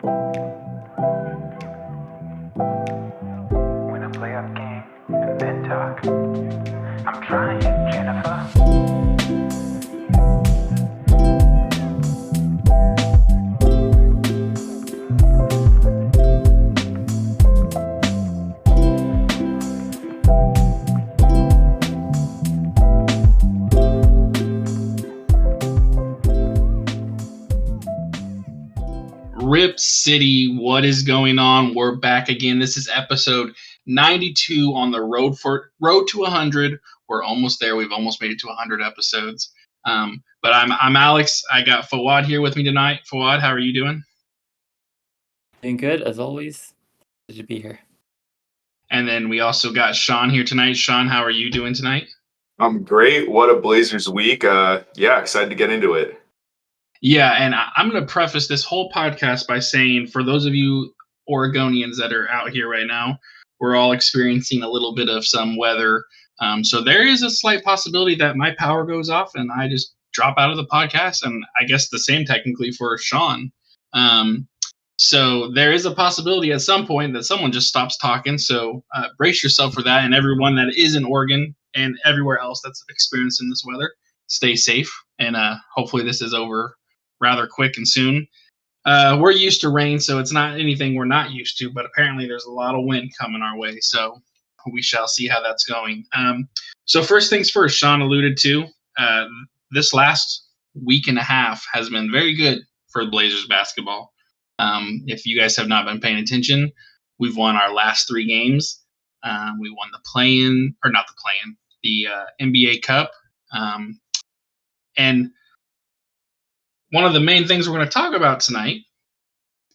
When I play up game and then talk, I'm trying, Jennifer. Rip City, what is going on? We're back again. This is episode 92 on the road to 100. We're almost there. We've almost made it to 100 episodes. But I'm Alex. I got Fawad here with me tonight. Fawad, how are you doing? Doing good as always. Good to be here. And then we also got Sean here tonight. Sean, how are you doing tonight? I'm great. What a Blazers week. Excited to get into it. Yeah, and I'm going to preface this whole podcast by saying, for those of you Oregonians that are out here right now, we're all experiencing a little bit of some weather. So there is a slight possibility that my power goes off and I just drop out of the podcast. And I guess the same technically for Sean. So there is a possibility at some point that someone just stops talking. So brace yourself for that. And everyone that is in Oregon and everywhere else that's experiencing this weather, stay safe. And hopefully this is over rather quick and soon. We're used to rain, so it's not anything we're not used to, but apparently there's a lot of wind coming our way, so we shall see how that's going. So first things first, Sean alluded to, this last week and a half has been very good for Blazers basketball. If you guys have not been paying attention, we've won our last 3 games. We won the NBA Cup. And one of the main things we're going to talk about tonight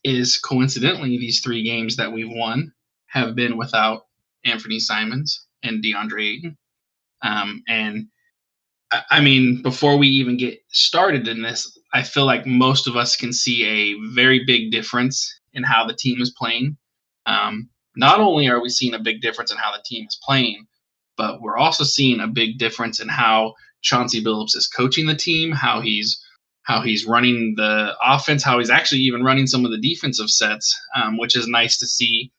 is, coincidentally, these 3 games that we've won have been without Anthony Simons and DeAndre Ayton. And I mean, before we even get started in this, I feel like most of us can see a very big difference in how the team is playing. Not only are we seeing a big difference in how the team is playing, but we're also seeing a big difference in how Chauncey Billups is coaching the team, how he's running the offense, how he's actually even running some of the defensive sets, which is nice to see.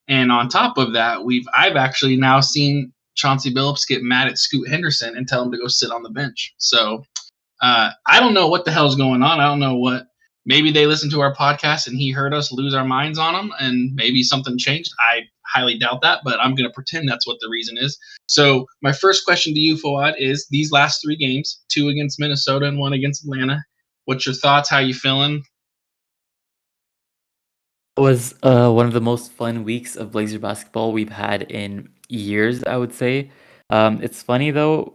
And on top of that, I've actually now seen Chauncey Billups get mad at Scoot Henderson and tell him to go sit on the bench. So I don't know what the hell's going on. I don't know what. Maybe they listened to our podcast and he heard us lose our minds on him, and maybe something changed. I highly doubt that, but I'm going to pretend that's what the reason is. So my first question to you, Fawad, is these last 3 games, 2 against Minnesota and 1 against Atlanta. What's your thoughts? How you feeling? It was one of the most fun weeks of Blazer basketball we've had in years, I would say. It's funny though,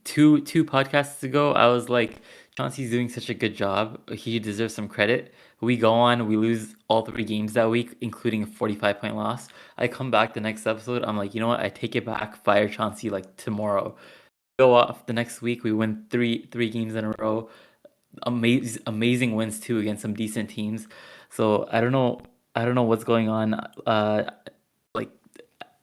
two podcasts ago, I was like, Chauncey's doing such a good job. He deserves some credit. We go on, we lose all 3 games that week, including a 45-point loss. I come back the next episode, I'm like, you know what? I take it back, fire Chauncey like tomorrow. Go off the next week, we win three games in a row. Amazing wins too against some decent teams. So I don't know what's going on. Like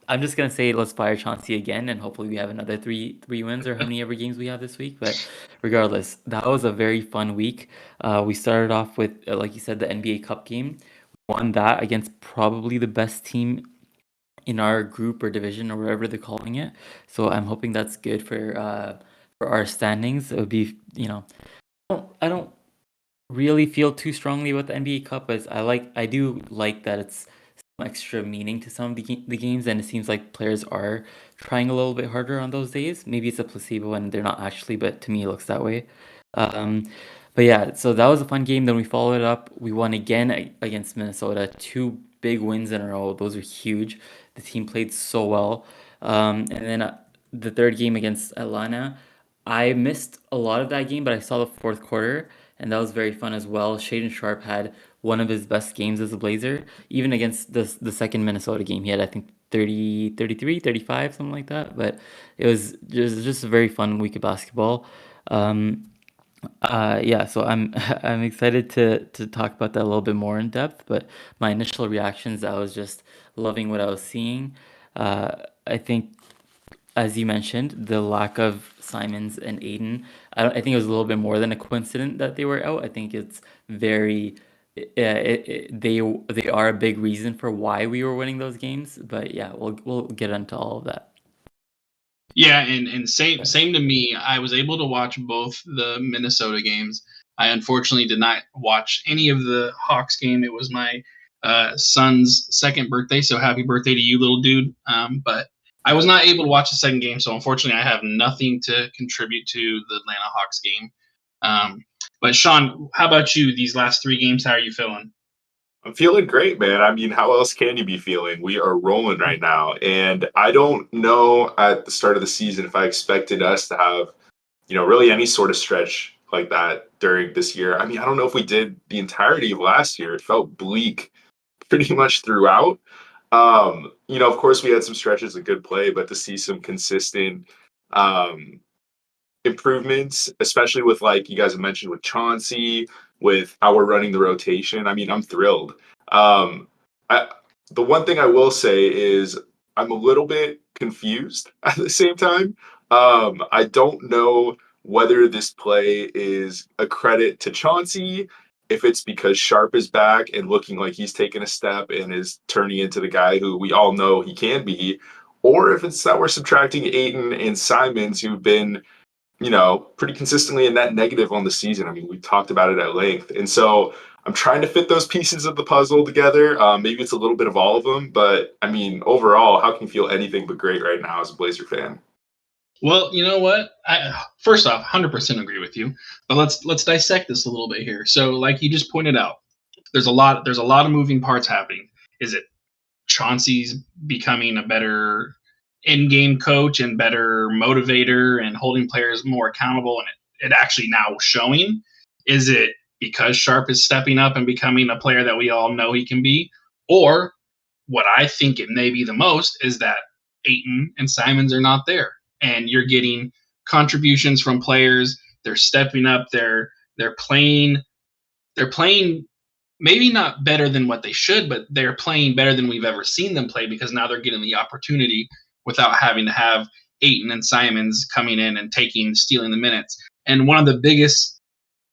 I'm just gonna say let's fire Chauncey again, and hopefully we have another three wins, or how many ever games we have this week. But regardless, that was a very fun week. We started off with, like you said, the NBA Cup game. We won that against probably the best team in our group or division or whatever they're calling it. So I'm hoping that's good for our standings. It would be, I don't really feel too strongly about the NBA Cup, as I do like that it's some extra meaning to some of the games, and it seems like players are trying a little bit harder on those days. Maybe it's a placebo and they're not actually, but to me it looks that way. But yeah, so that was a fun game. Then we followed it up. We won again against Minnesota. 2 big wins in a row. Those are huge. The team played so well. And then the third game against Atlanta, I missed a lot of that game, but I saw the fourth quarter, and that was very fun as well. Sharpe had one of his best games as a Blazer. Even against the second Minnesota game, he had, I think, 30, 33, 35, something like that. But it was just a very fun week of basketball. So I'm I'm excited to talk about that a little bit more in depth. But my initial reactions, I was just loving what I was seeing. I think, as you mentioned, the lack of Simons and Ayton, I think it was a little bit more than a coincidence that they were out. I think it's very they are a big reason for why we were winning those games. But yeah, we'll get into all of that. Yeah, and same to me. I was able to watch both the Minnesota games. I unfortunately did not watch any of the Hawks game. It was my son's second birthday, so happy birthday to you, little dude. But I was not able to watch the second game, so unfortunately, I have nothing to contribute to the Atlanta Hawks game. But Sean, how about you? These last 3 games, how are you feeling? I'm feeling great, man. I mean, how else can you be feeling? We are rolling right now. And I don't know at the start of the season if I expected us to have, really any sort of stretch like that during this year. I mean, I don't know if we did the entirety of last year. It felt bleak pretty much throughout. Of course we had some stretches of good play, but to see some consistent improvements, especially with, like you guys have mentioned, with Chauncey, with how we're running the rotation. I mean, I'm thrilled. Um, the one thing I will say is I'm a little bit confused at the same time. I don't know whether this play is a credit to Chauncey, if it's because Sharpe is back and looking like he's taking a step and is turning into the guy who we all know he can be, or if it's that we're subtracting Ayton and Simons, who've been pretty consistently in that negative on the season. I mean, we talked about it at length. And so I'm trying to fit those pieces of the puzzle together. Maybe it's a little bit of all of them, but I mean, overall, how can you feel anything but great right now as a Blazer fan? Well, you know what? First off, 100% agree with you. But let's dissect this a little bit here. So, like you just pointed out, there's a lot of moving parts happening. Is it Chauncey's becoming a better in-game coach and better motivator and holding players more accountable, and it actually now showing? Is it because Sharpe is stepping up and becoming a player that we all know he can be? Or what I think it may be the most is that Ayton and Simons are not there, and you're getting contributions from players. They're stepping up. They're playing maybe not better than what they should, but they're playing better than we've ever seen them play, because now they're getting the opportunity without having to have Ayton and Simons coming in and stealing the minutes. And one of the biggest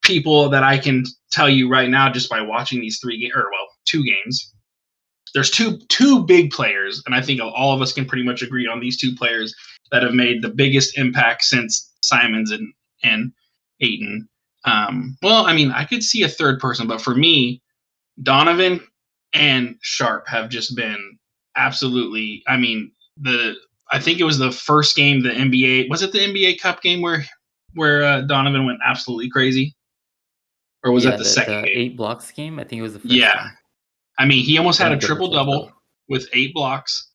people that I can tell you right now, just by watching these 2 games, there's two big players, and I think all of us can pretty much agree on these 2 players that have made the biggest impact since Simons and Ayton. Well, I mean, I could see a third person, but for me, Donovan and Sharpe have just been absolutely. I mean, I think it was the first game, the NBA. Was it the NBA Cup game where Donovan went absolutely crazy, or was that the second game? 8 blocks game. I think it was the first Yeah, game. I mean, he almost had a triple-double with 8 blocks.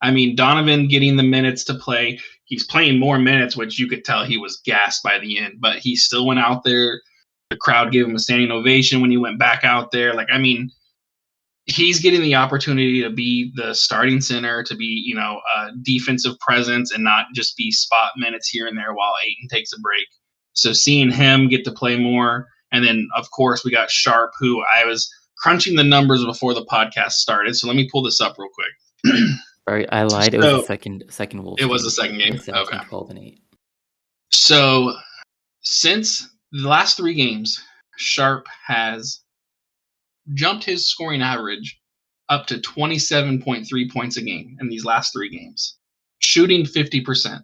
I mean, Donovan getting the minutes to play. He's playing more minutes, which you could tell he was gassed by the end, but he still went out there. The crowd gave him a standing ovation when he went back out there. Like, I mean, he's getting the opportunity to be the starting center, to be, a defensive presence and not just be spot minutes here and there while Ayton takes a break. So seeing him get to play more. And then, of course, we got Sharpe, who I was crunching the numbers before the podcast started. So let me pull this up real quick. Sorry, I lied. It was the second Wolves. It was the second game. 17, Okay. 12, and 8. So since the last 3 games, Sharpe has jumped his scoring average up to 27.3 points a game in these last 3 games, shooting 50%.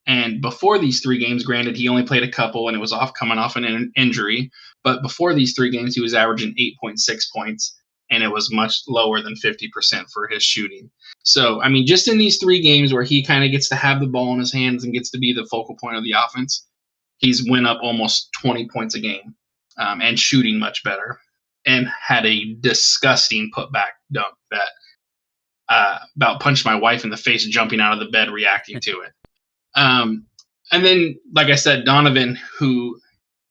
And before these 3 games, granted, he only played a couple and it was coming off an injury. But before these 3 games, he was averaging 8.6 points, and it was much lower than 50% for his shooting. So, I mean, just in these 3 games where he kind of gets to have the ball in his hands and gets to be the focal point of the offense, he's went up almost 20 points a game, and shooting much better, and had a disgusting putback dunk that about punched my wife in the face jumping out of the bed reacting to it. And then, like I said, Donovan, who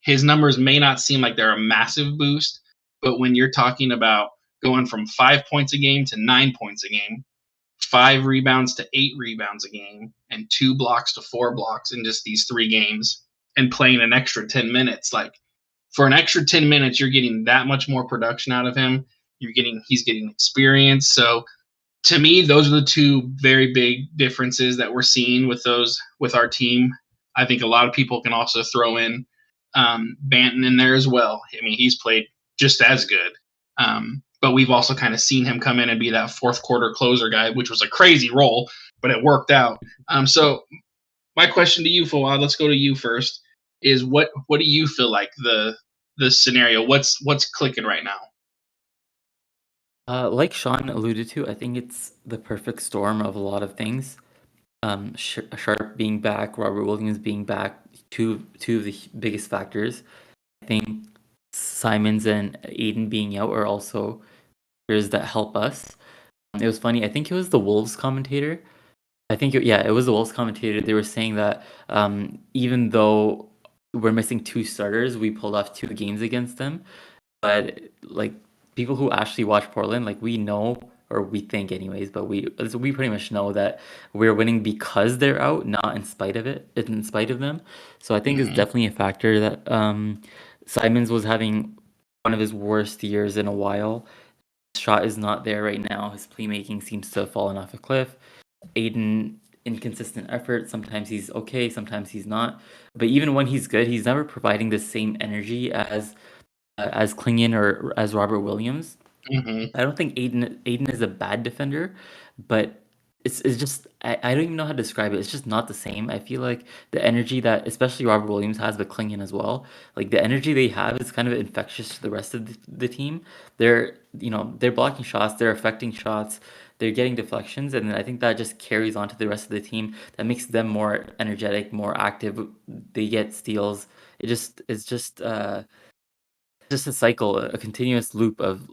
his numbers may not seem like they're a massive boost, but when you're talking about going from 5 points a game to 9 points a game, 5 rebounds to 8 rebounds a game, and 2 blocks to 4 blocks in just these 3 games, and playing an extra 10 minutes, like for an extra 10 minutes, you're getting that much more production out of him. He's getting experience. So to me, those are the 2 very big differences that we're seeing with our team. I think a lot of people can also throw in Banton in there as well. I mean, he's played just as good. But we've also kind of seen him come in and be that fourth quarter closer guy, which was a crazy role, but it worked out. So my question to you, Fawad, let's go to you first, is what do you feel like the scenario? What's clicking right now? Like Sean alluded to, I think it's the perfect storm of a lot of things. Sharpe being back, Robert Williams being back, two of the biggest factors. I think Simons and Ayton being out are also factors that help us. It was funny. I think it was the Wolves commentator. It was the Wolves commentator. They were saying that even though we're missing two starters, we pulled off two games against them. But like people who actually watch Portland, like we know, or we think anyways, but we pretty much know that we're winning because they're out, not in spite of them. So I think it's definitely a factor that Simons was having one of his worst years in a while. His shot is not there right now. His playmaking seems to have fallen off a cliff. Ayton, inconsistent effort. Sometimes he's okay, sometimes he's not. But even when he's good, he's never providing the same energy as Klingon or as Robert Williams. I don't think Ayton is a bad defender, but it's just I don't even know how to describe it. It's just not the same. I feel like the energy that especially Robert Williams has, but Klingon as well, like the energy they have is kind of infectious to the rest of the team. They're blocking shots, they're affecting shots, they're getting deflections, and I think that just carries on to the rest of the team. That makes them more energetic, more active. They get steals. It's just a cycle, a continuous loop of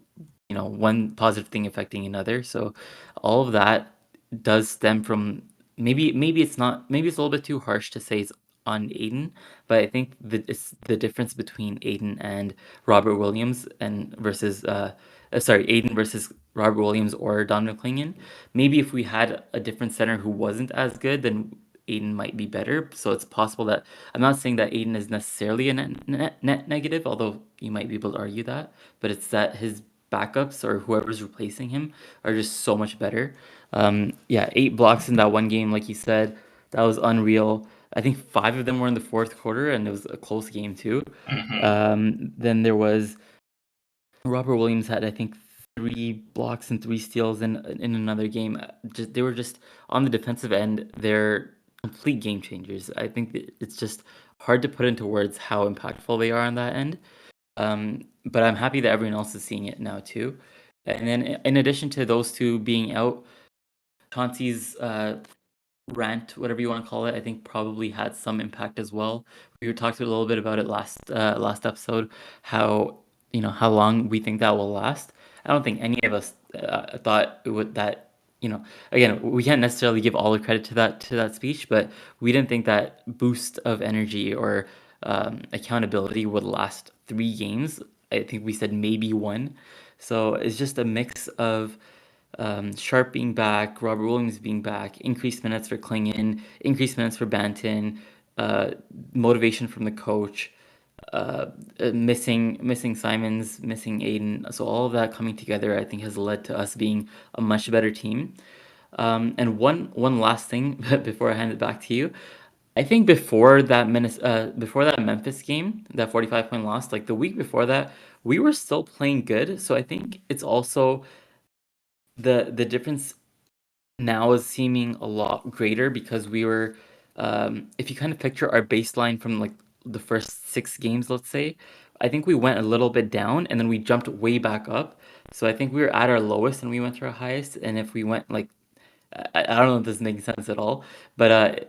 one positive thing affecting another. So all of that does stem from maybe it's not maybe it's a little bit too harsh to say it's on Aiden, but I think it's the difference between Aiden and Robert Williams and versus Aiden versus Robert Williams or Dominic Klingon. Maybe if we had a different center who wasn't as good, then Aiden might be better. So it's possible that I'm not saying that Aiden is necessarily a net negative, although you might be able to argue that, but it's that his backups or whoever's replacing him are just so much better. 8 blocks in that one game, like you said, that was unreal. I think 5 of them were in the fourth quarter, and it was a close game too. Then there was Robert Williams had, I think, 3 blocks and 3 steals in another game. They were just on the defensive end. They're complete game changers. I think it's just hard to put into words how impactful they are on that end. But I'm happy that everyone else is seeing it now too. And then in addition to those two being out, Chauncey's rant, whatever you want to call it, I think probably had some impact as well. We talked a little bit about it last episode, how how long we think that will last. I don't think any of us thought it would that. Again, we can't necessarily give all the credit to that speech, but we didn't think that boost of energy or accountability would last 3 games. I think we said maybe one. So it's just a mix of Sharpe being back, Robert Williams being back, increased minutes for Klingon, increased minutes for Banton, motivation from the coach, missing Simons, missing Ayton. So all of that coming together, I think, has led to us being a much better team. And one last thing before I hand it back to you. I think before that Memphis game, that 45-point loss, like the week before that, we were still playing good. So I think it's also the difference now is seeming a lot greater because we were if you kind of picture our baseline from like the first 6 games, let's say, I think we went a little bit down and then we jumped way back up. So I think we were at our lowest and we went to our highest. And if we went like I don't know if this makes sense at all, but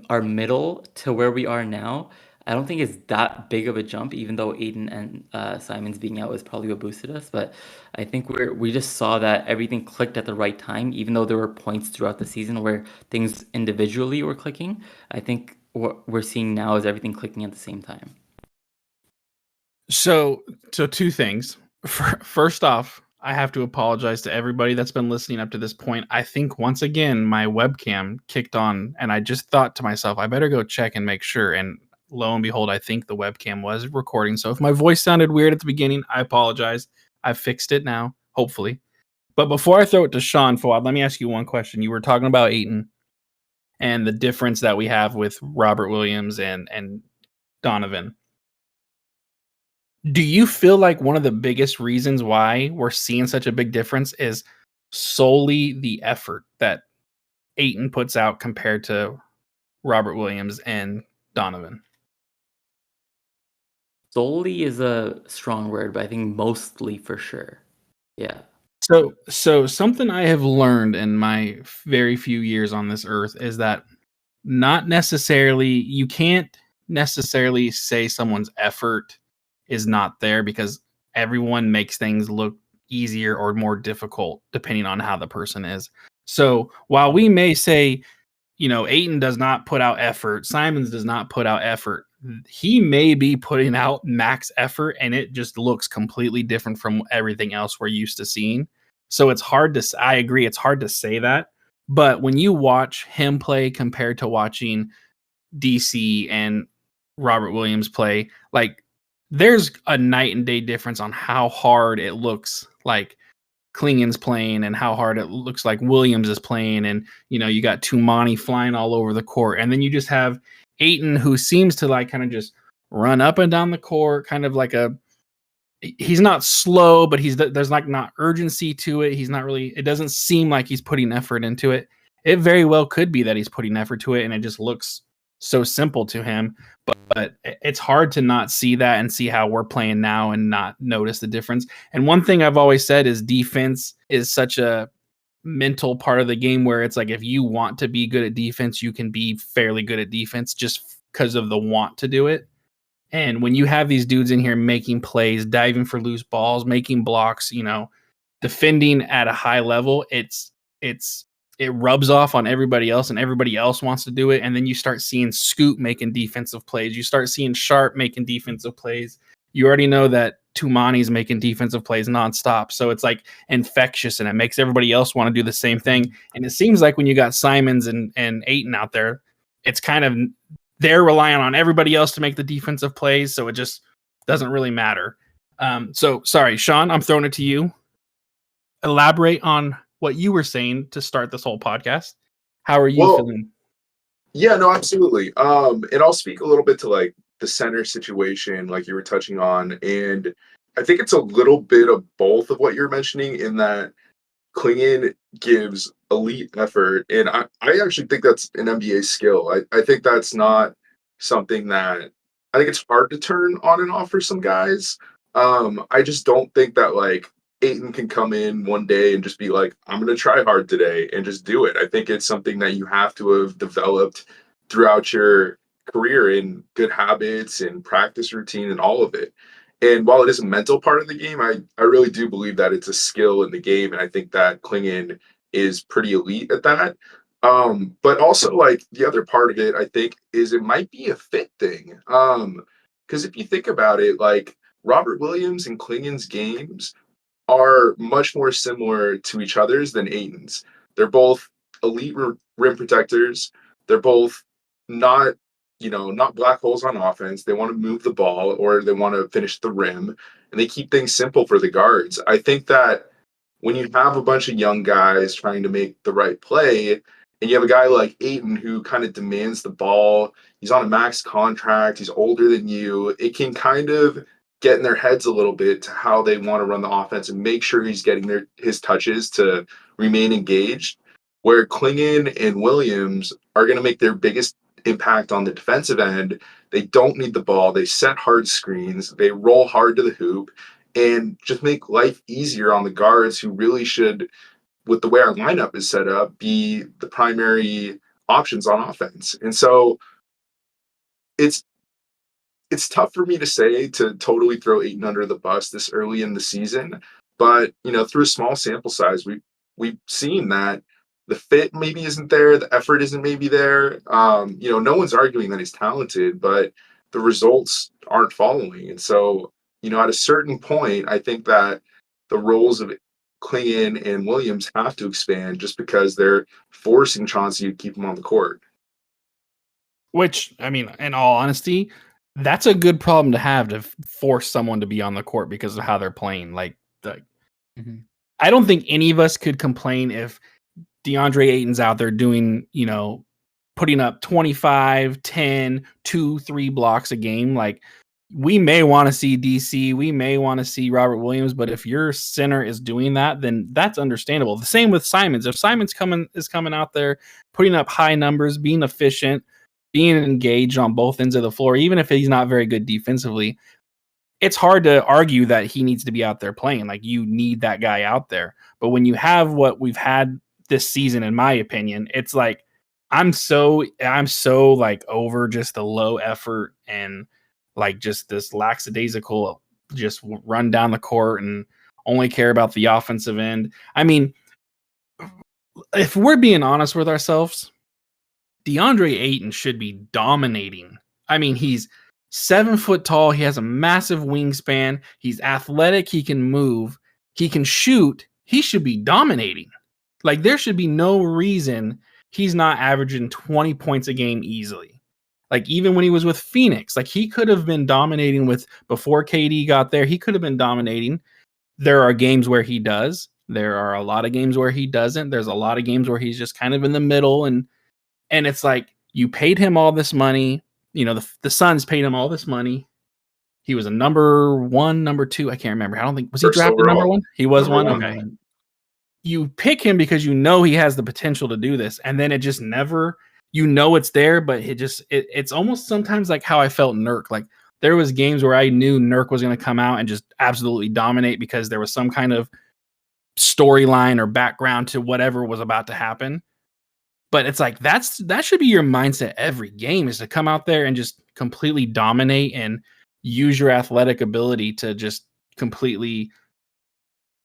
our middle to where we are now, I don't think it's that big of a jump, even though Aiden and Simons being out is probably what boosted us. But I think we just saw that everything clicked at the right time, even though there were points throughout the season where things individually were clicking. I think what we're seeing now is everything clicking at the same time. So 2 things. First off, I have to apologize to everybody that's been listening up to this point. I think once again my webcam kicked on, and I just thought to myself, I better go check and make sure. And lo and behold, I think the webcam was recording. So if my voice sounded weird at the beginning, I apologize. I've fixed it now, hopefully. But before I throw it to Sean, Fawad, let me ask you one question. You were talking about Ayton and the difference that we have with Robert Williams and Donovan. Do you feel like one of the biggest reasons why we're seeing such a big difference is solely the effort that Ayton puts out compared to Robert Williams and Donovan? Solely is a strong word, but I think mostly for sure. Yeah. So something I have learned in my very few years on this earth is that you can't necessarily say someone's effort is not there, because everyone makes things look easier or more difficult depending on how the person is. So while we may say, Ayton does not put out effort, Simons does not put out effort, he may be putting out max effort and it just looks completely different from everything else we're used to seeing. So I agree, it's hard to say that. But when you watch him play compared to watching DC and Robert Williams play, like, there's a night and day difference on how hard it looks like Klingen's playing and how hard it looks like Williams is playing. And, you got Tumani flying all over the court. And then you just have Ayton, who seems to like kind of just run up and down the court, kind of like he's not slow, but there's like not urgency to it. It doesn't seem like he's putting effort into it. It very well could be that he's putting effort to it and it just looks so simple to him, but it's hard to not see that and see how we're playing now and not notice the difference. And one thing I've always said is defense is such a mental part of the game, where it's like, if you want to be good at defense, you can be fairly good at defense just because of the want to do it. And when you have these dudes in here making plays, diving for loose balls, making blocks, defending at a high level, it rubs off on everybody else, and everybody else wants to do it. And then you start seeing Scoot making defensive plays. You start seeing Sharpe making defensive plays. You already know that Tumani's making defensive plays nonstop. So it's like infectious, and it makes everybody else want to do the same thing. And it seems like when you got Simons and Ayton out there, it's kind of, they're relying on everybody else to make the defensive plays. So it just doesn't really matter. So sorry, Sean, I'm throwing it to you. Elaborate on what you were saying to start this whole podcast. How are you feeling? Yeah, no, absolutely. And I'll speak a little bit to like the center situation, like you were touching on. And I think it's a little bit of both of what you're mentioning, in that Klingen gives elite effort. And I actually think that's an NBA skill. I think that's not something that, I think it's hard to turn on and off for some guys. I just don't think that like Ayton can come in one day and just be like, I'm going to try hard today and just do it. I think it's something that you have to have developed throughout your career in good habits and practice routine and all of it. And while it is a mental part of the game, I really do believe that it's a skill in the game. And I think that Klingen is pretty elite at that. But also, like, the other part of it, I think, is it might be a fit thing. Because if you think about it, like, Robert Williams and Klingen's games are much more similar to each other's than Ayton's. They're both elite rim protectors. They're both not black holes on offense. They want to move the ball, or they want to finish the rim, and they keep things simple for the guards. I think that when you have a bunch of young guys trying to make the right play, and you have a guy like Ayton who kind of demands the ball, he's on a max contract, he's older than you, it can kind of get in their heads a little bit to how they want to run the offense and make sure he's getting his touches to remain engaged. Where Klingen and Williams are going to make their biggest impact on the defensive end. They don't need the ball. They set hard screens. They roll hard to the hoop and just make life easier on the guards, who really should, with the way our lineup is set up, be the primary options on offense. And so it's tough for me to say to totally throw Ayton under the bus this early in the season, but through a small sample size, we've seen that the fit maybe isn't there, the effort isn't maybe there. No one's arguing that he's talented, but the results aren't following. And so, at a certain point, I think that the roles of Klingen and Williams have to expand, just because they're forcing Chauncey to keep him on the court. Which, I mean, in all honesty, that's a good problem to have, to force someone to be on the court because of how they're playing. Like, I don't think any of us could complain if DeAndre Ayton's out there doing, putting up 25, 10, 2, 3 blocks a game. Like, we may want to see DC, we may want to see Robert Williams, but if your center is doing that, then that's understandable. The same with Simons. If Simons is coming out there, putting up high numbers, being efficient, being engaged on both ends of the floor, even if he's not very good defensively, it's hard to argue that he needs to be out there playing. Like, you need that guy out there. But when you have what we've had this season, in my opinion, it's like I'm so like over just the low effort and like just this lackadaisical, just run down the court and only care about the offensive end. I mean, if we're being honest with ourselves, DeAndre Ayton should be dominating. I mean, he's 7 foot tall. He has a massive wingspan. He's athletic. He can move. He can shoot. He should be dominating. Like, there should be no reason he's not averaging 20 points a game easily. Like, even when he was with Phoenix, like, he could have been dominating before KD got there. He could have been dominating. There are games where he does. There are a lot of games where he doesn't. There's a lot of games where he's just kind of in the middle. And it's like, you paid him all this money. You know, the Suns paid him all this money. He was a number 1, number 2. I can't remember. I don't think, was he drafted overall. number 1? He was Number 1. Okay. You pick him because you know he has the potential to do this. And then it just never, it's there, but it's almost sometimes like how I felt Nurk. Like, there was games where I knew Nurk was going to come out and just absolutely dominate because there was some kind of storyline or background to whatever was about to happen. But it's like, that should be your mindset every game, is to come out there and just completely dominate and use your athletic ability to just completely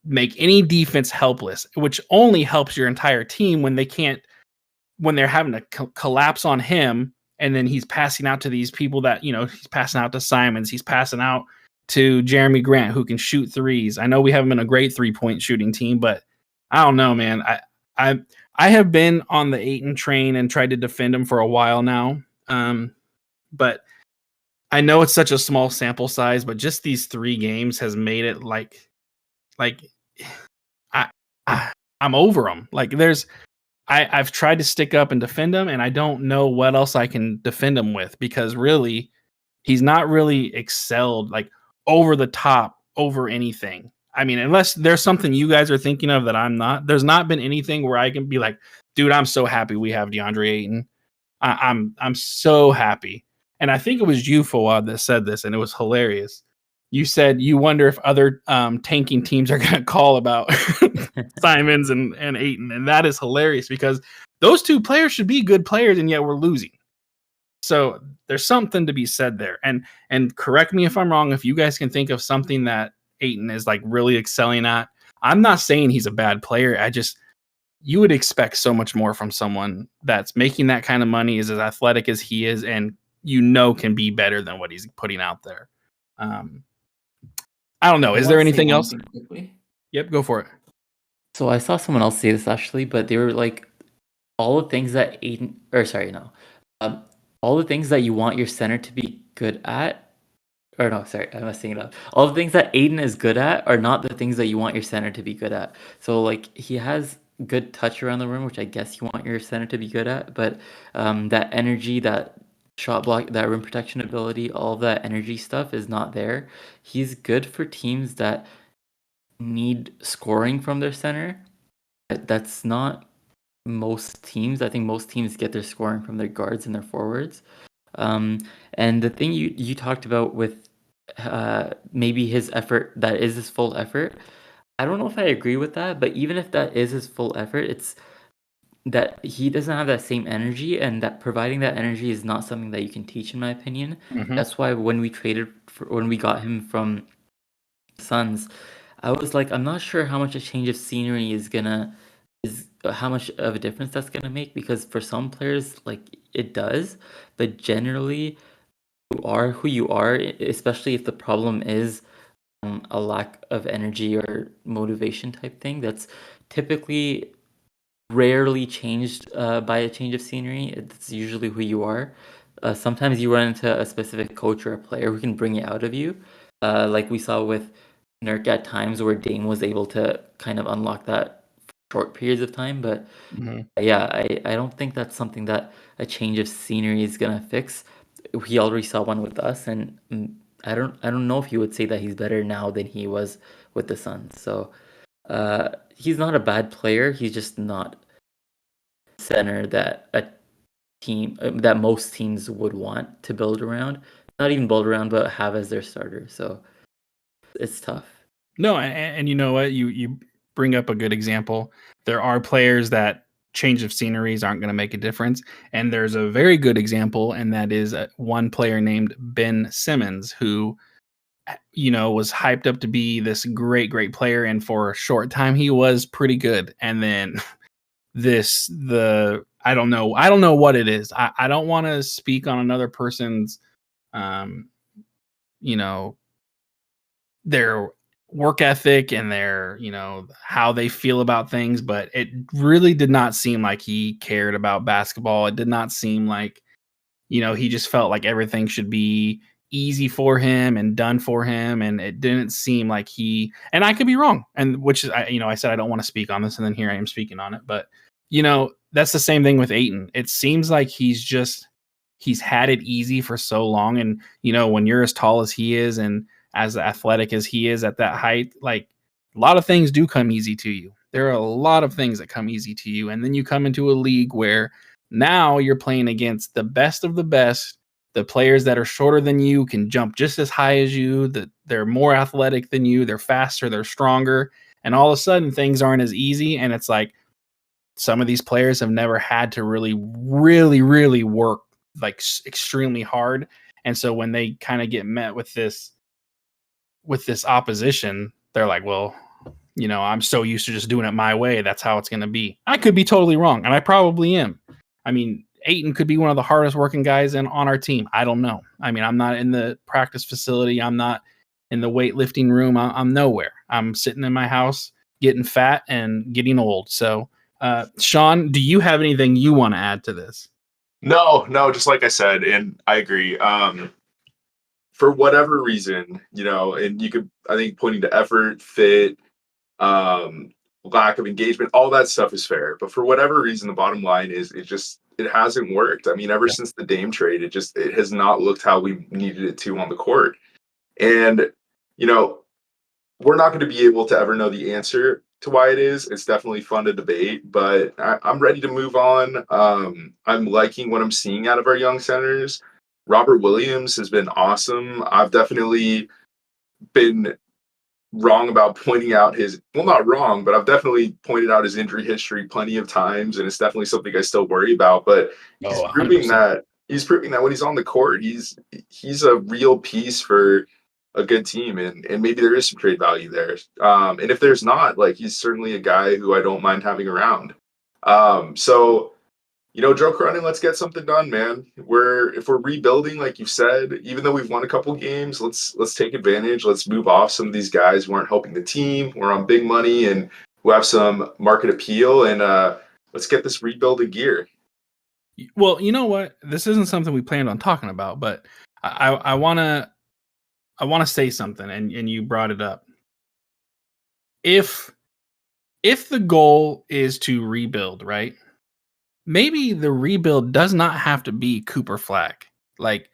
make any defense helpless, which only helps your entire team when they're having to collapse on him. And then he's passing out to these people that, he's passing out to Simons. He's passing out to Jeremy Grant, who can shoot threes. I know we haven't been a great 3-point shooting team, but I don't know, man. I have been on the Ayton train and tried to defend him for a while now. But I know it's such a small sample size, but just these 3 games has made it like I'm over him. Like, I've tried to stick up and defend him, and I don't know what else I can defend him with, because really he's not really excelled like over the top over anything. I mean, unless there's something you guys are thinking of that I'm not, there's not been anything where I can be like, dude, I'm so happy we have DeAndre Ayton. I'm so happy. And I think it was you, Fawad, that said this, and it was hilarious. You said you wonder if other tanking teams are going to call about Simons and Ayton. And that is hilarious, because those 2 players should be good players, and yet we're losing. So there's something to be said there. And correct me if I'm wrong, if you guys can think of something that Ayton is like really excelling at. I'm not saying he's a bad player. You would expect so much more from someone that's making that kind of money, is as athletic as he is, and can be better than what he's putting out there. I don't know. Is there anything else? Quickly? Yep, go for it. So I saw someone else say this actually, but they were like, all the things that all the things that you want your center to be good at, or no, sorry, I messing it up. All the things that Ayton is good at are not the things that you want your center to be good at. So like, he has good touch around the rim, which I guess you want your center to be good at, but that energy, that shot block, that rim protection ability, all of that energy stuff is not there. He's good for teams that need scoring from their center. That's not most teams. I think most teams get their scoring from their guards and their forwards. And the thing you talked about with maybe his effort, that is his full effort. I don't know if I agree with that, but even if that is his full effort, it's that he doesn't have that same energy, and that providing that energy is not something that you can teach, in my opinion. Mhm. That's why when we got him from Suns, I was like, I'm not sure how much a change of scenery is how much of a difference that's gonna make, because for some players, like, it does, but generally you are who you are, especially if the problem is a lack of energy or motivation type thing. That's typically rarely changed by a change of scenery. It's usually who you are. Sometimes you run into a specific coach or a player who can bring it out of you, like we saw with Nurk at times, where Dame was able to kind of unlock that for short periods of time. But yeah, I don't think that's something that a change of scenery is gonna fix. We already saw one with us, and I don't know if you would say that he's better now than he was with the Suns. So he's not a bad player. He's just not center that a team that most teams would want to build around. Not even build around, but have as their starter. So it's tough. No, and you know what? You bring up a good example. There are players that change of sceneries aren't going to make a difference, and there's a very good example, and that is one player named Ben Simmons, who was hyped up to be this great player, and for a short time he was pretty good, and then I don't know what it is. I don't want to speak on another person's you know their work ethic and their how they feel about things, but it really did not seem like he cared about basketball. It did not seem like he just felt like everything should be easy for him and done for him, and it didn't seem like and I could be wrong, and which is I said I don't want to speak on this, and then here I am speaking on it. But that's the same thing with Ayton. It seems like he's had it easy for so long, and when you're as tall as he is and as athletic as he is at that height, like a lot of things do come easy to you. There are a lot of things that come easy to you, and then you come into a league where now you're playing against the best of the best. The players that are shorter than you can jump just as high as you. That they're more athletic than you. They're faster. They're stronger. And all of a sudden, things aren't as easy. And it's like some of these players have never had to really work like extremely hard. And so when they kind of get met with this opposition, they're like, well, I'm so used to just doing it my way. That's how it's going to be. I could be totally wrong, and I probably am. I mean, Ayton could be one of the hardest working guys on our team. I don't know. I mean, I'm not in the practice facility. I'm not in the weightlifting room. I'm nowhere. I'm sitting in my house getting fat and getting old. So, Sean, do you have anything you want to add to this? No, just like I said, and I agree. For whatever reason, and you could, I think, pointing to effort, fit, lack of engagement, all that stuff is fair. But for whatever reason, the bottom line is it hasn't worked. I mean, ever since the Dame trade, it has not looked how we needed it to on the court. And, we're not going to be able to ever know the answer to why it is. It's definitely fun to debate, but I'm ready to move on. I'm liking what I'm seeing out of our young centers. Robert Williams has been awesome. I've definitely been wrong about pointing out not wrong, but I've definitely pointed out his injury history plenty of times, and it's definitely something I still worry about. But he's proving that when he's on the court, he's a real piece for a good team, and maybe there is some trade value there. And if there's not, like, he's certainly a guy who I don't mind having around. So Joe Cronin, let's get something done, man. If we're rebuilding, like you said, even though we've won a couple games, let's take advantage. Let's move off some of these guys who aren't helping the team. We're on big money and who have some market appeal, and let's get this rebuild in gear. Well, you know what? This isn't something we planned on talking about, but I want to say something, and you brought it up. If the goal is to rebuild, right? Maybe the rebuild does not have to be Cooper Flag. Like,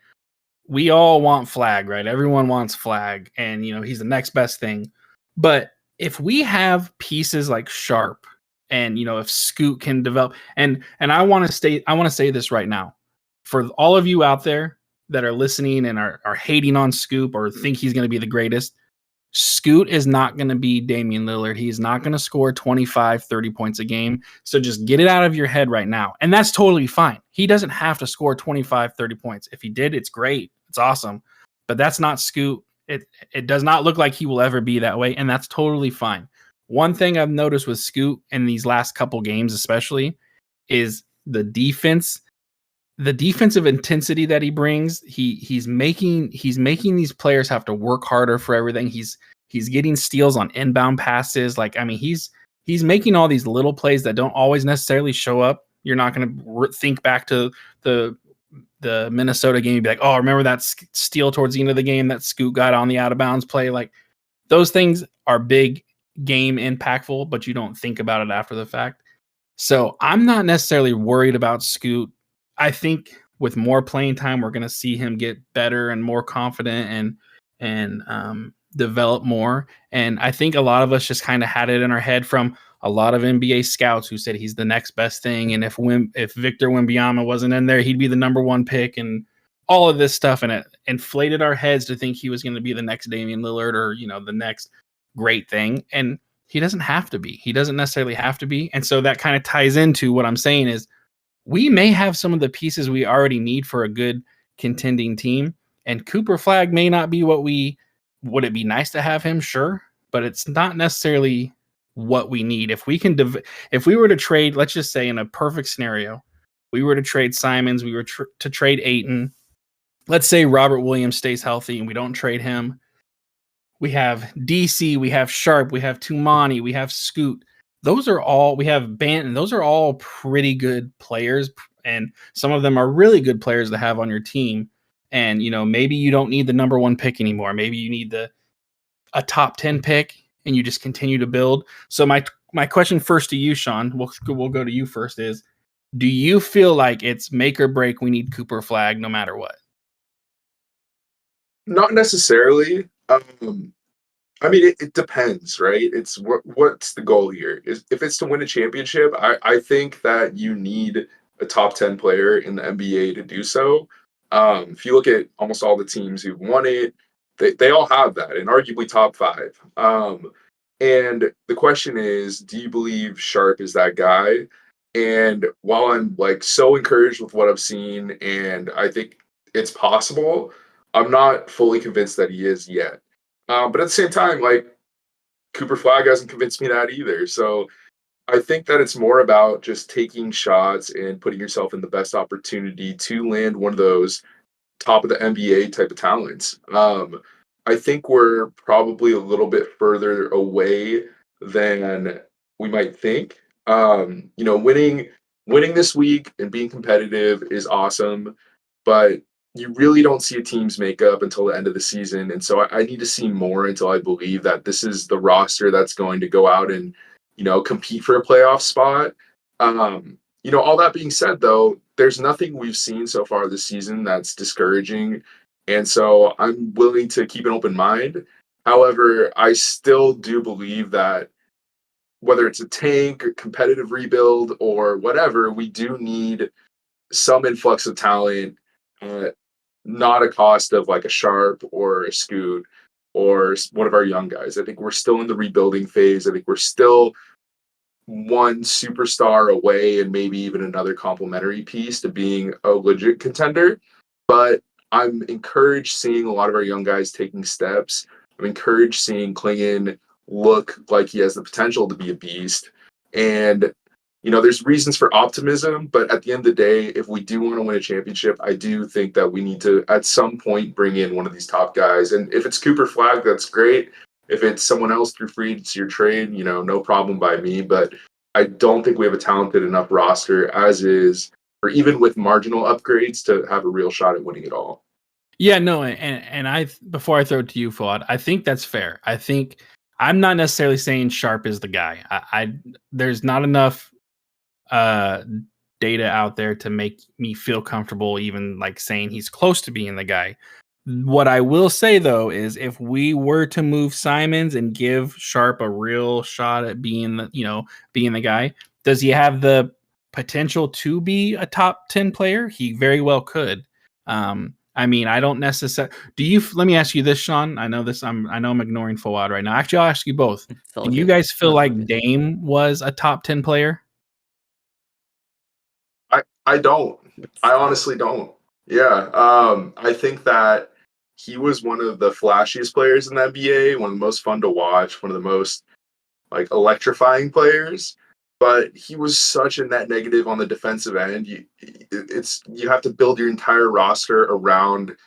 we all want Flag, right? Everyone wants Flag, and he's the next best thing. But if we have pieces like Sharpe, and if Scoot can develop, and I want to say this right now, for all of you out there that are listening and are hating on Scoop or think he's going to be the greatest, Scoot is not going to be Damian Lillard. He's not going to score 25, 30 points a game. So just get it out of your head right now. And that's totally fine. He doesn't have to score 25, 30 points. If he did, it's great. It's awesome. But that's not Scoot. It does not look like he will ever be that way. And that's totally fine. One thing I've noticed with Scoot in these last couple games, especially, is the defense. The defensive intensity that he brings, he's making these players have to work harder for everything. He's getting steals on inbound passes. Like, I mean, he's making all these little plays that don't always necessarily show up. You're not going to think back to the Minnesota game and be like, oh, remember that steal towards the end of the game that Scoot got on the out of bounds play? Like, those things are big game impactful, but you don't think about it after the fact. So I'm not necessarily worried about Scoot. I think with more playing time, we're going to see him get better and more confident. And and develop more. And I think a lot of us just kind of had it in our head from a lot of NBA scouts who said he's the next best thing. And if Victor Wembanyama wasn't in there, he'd be the number one pick and all of this stuff. And it inflated our heads to think he was going to be the next Damian Lillard or, the next great thing. And he doesn't have to be. He doesn't necessarily have to be. And so that kind of ties into what I'm saying is we may have some of the pieces we already need for a good contending team. And Cooper Flag may not be would it be nice to have him? Sure. But it's not necessarily what we need. If we were to trade, let's just say in a perfect scenario, we were to trade Simons, we were to trade Ayton. Let's say Robert Williams stays healthy and we don't trade him. We have DC, we have Sharpe, we have Tumani, we have Scoot. We have Banton. Those are all pretty good players. And some of them are really good players to have on your team. And, maybe you don't need the number one pick anymore. Maybe you need a top 10 pick and you just continue to build. So my question first to you, Sean, we'll go to you first is, do you feel like it's make or break we need Cooper Flag no matter what? Not necessarily. It depends, right? It's what's the goal here? If it's to win a championship, I think that you need a top 10 player in the NBA to do so. If you look at almost all the teams who've won it, they all have that, and arguably top 5. And the question is, do you believe Sharpe is that guy? And while I'm so encouraged with what I've seen, and I think it's possible, I'm not fully convinced that he is yet. But at the same time, Cooper Flag hasn't convinced me that either. So I think that it's more about just taking shots and putting yourself in the best opportunity to land one of those top of the NBA type of talents. I think we're probably a little bit further away than we might think. Winning this week and being competitive is awesome, but you really don't see a team's makeup until the end of the season. And so I need to see more until I believe that this is the roster that's going to go out and, compete for a playoff spot. All that being said, though, there's nothing we've seen so far this season that's discouraging. And so I'm willing to keep an open mind. However, I still do believe that whether it's a tank, or competitive rebuild, or whatever, we do need some influx of talent, not a cost of a Sharpe or a Scoot or one of our young guys. I think we're still in the rebuilding phase. I think we're still one superstar away and maybe even another complementary piece to being a legit contender. But I'm encouraged seeing a lot of our young guys taking steps. I'm encouraged seeing Klingon look like he has the potential to be a beast. And there's reasons for optimism, but at the end of the day, if we do want to win a championship, I do think that we need to, at some point, bring in one of these top guys. And if it's Cooper Flag, that's great. If it's someone else through free agency or trade, no problem by me. But I don't think we have a talented enough roster as is, or even with marginal upgrades, to have a real shot at winning it all. Yeah, no, and before I throw it to you, Fuad, I think that's fair. I think I'm not necessarily saying Sharpe is the guy. There's not enough data out there to make me feel comfortable even saying he's close to being the guy. What I will say though is if we were to move Simons and give Sharpe a real shot at being the guy, does he have the potential to be a top 10 player? He very well could. I don't necessarily. Let me ask you this, Sean. I know I'm ignoring Fawad right now. Actually, I'll ask you both. Do you guys feel like Dame was a top 10 player? I don't. I honestly don't. Yeah. I think that he was one of the flashiest players in the NBA, one of the most fun to watch, one of the most electrifying players. But he was such a net negative on the defensive end. You have to build your entire roster around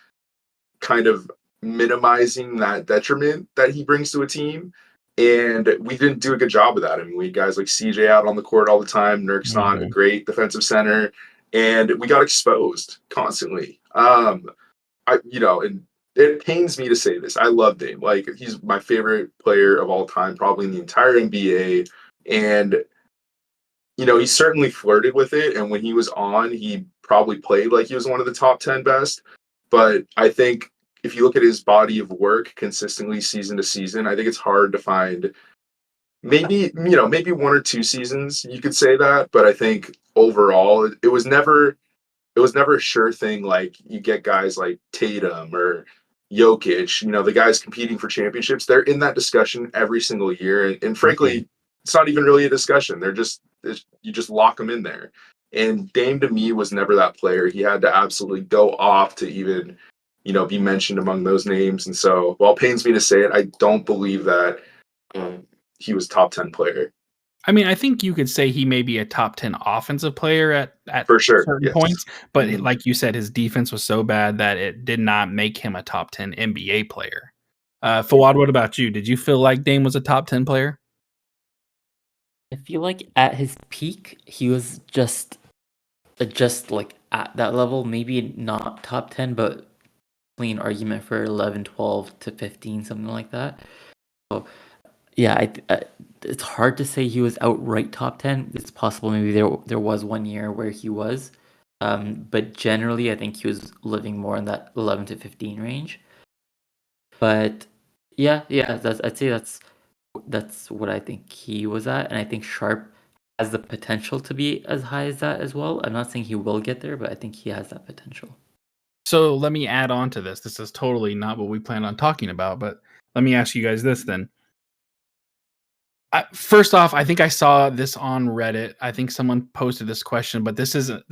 kind of minimizing that detriment that he brings to a team. And we didn't do a good job of that. We had guys like CJ out on the court all the time. Nurk's not a great defensive center. And we got exposed constantly. And it pains me to say this. I love Dame. He's my favorite player of all time, probably in the entire NBA. And, he certainly flirted with it. And when he was on, he probably played like he was one of the top 10 best. But I think if you look at his body of work consistently season to season, I think it's hard to find maybe one or two seasons you could say that, but I think overall it was never a sure thing. Like you get guys like Tatum or Jokic, the guys competing for championships, they're in that discussion every single year. And frankly, it's not even really a discussion. You just lock them in there. And Dame to me was never that player. He had to absolutely go off to even, be mentioned among those names. And so while it pains me to say it, I don't believe that he was top 10 player. I mean, I think you could say he may be a top 10 offensive player at For sure, certain yes. points, but like you said, his defense was so bad that it did not make him a top 10 NBA player. Fawad, what about you? Did you feel like Dame was a top 10 player? I feel like at his peak, he was just like at that level, maybe not top 10, but clean argument for 11, 12 to 15, something like that. So yeah, it's hard to say he was outright top 10. It's possible maybe there was one year where he was, but generally I think he was living more in that 11 to 15 range. But yeah, I'd say that's what I think he was at, and I think Sharpe has the potential to be as high as that as well. I'm not saying he will get there, but I think he has that potential. So let me add on to this. This is totally not what we planned on talking about, but let me ask you guys this then. First off, I think I saw this on Reddit. I think someone posted this question, but this is a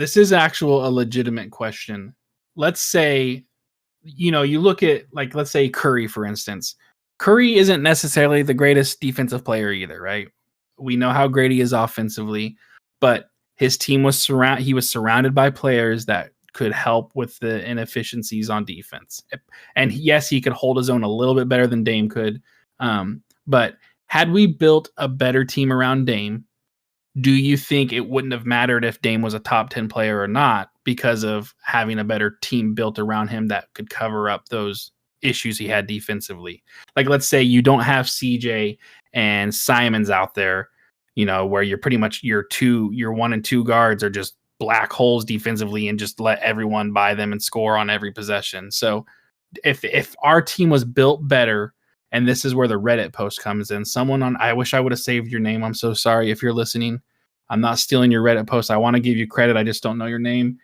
legitimate question. Let's say, you look at, like, let's say Curry, for instance. Curry isn't necessarily the greatest defensive player either, right? We know how great he is offensively, but his team was surrounded by players that could help with the inefficiencies on defense. And yes, he could hold his own a little bit better than Dame could. But had we built a better team around Dame, do you think it wouldn't have mattered if Dame was a top 10 player or not because of having a better team built around him that could cover up those issues he had defensively? Like, let's say you don't have CJ and Simons out there, where you're pretty much your 1 and 2 guards are just black holes defensively and just let everyone buy them and score on every possession. So if our team was built better, and this is where the Reddit post comes in. I wish I would have saved your name. I'm so sorry if you're listening. I'm not stealing your Reddit post. I want to give you credit. I just don't know your name.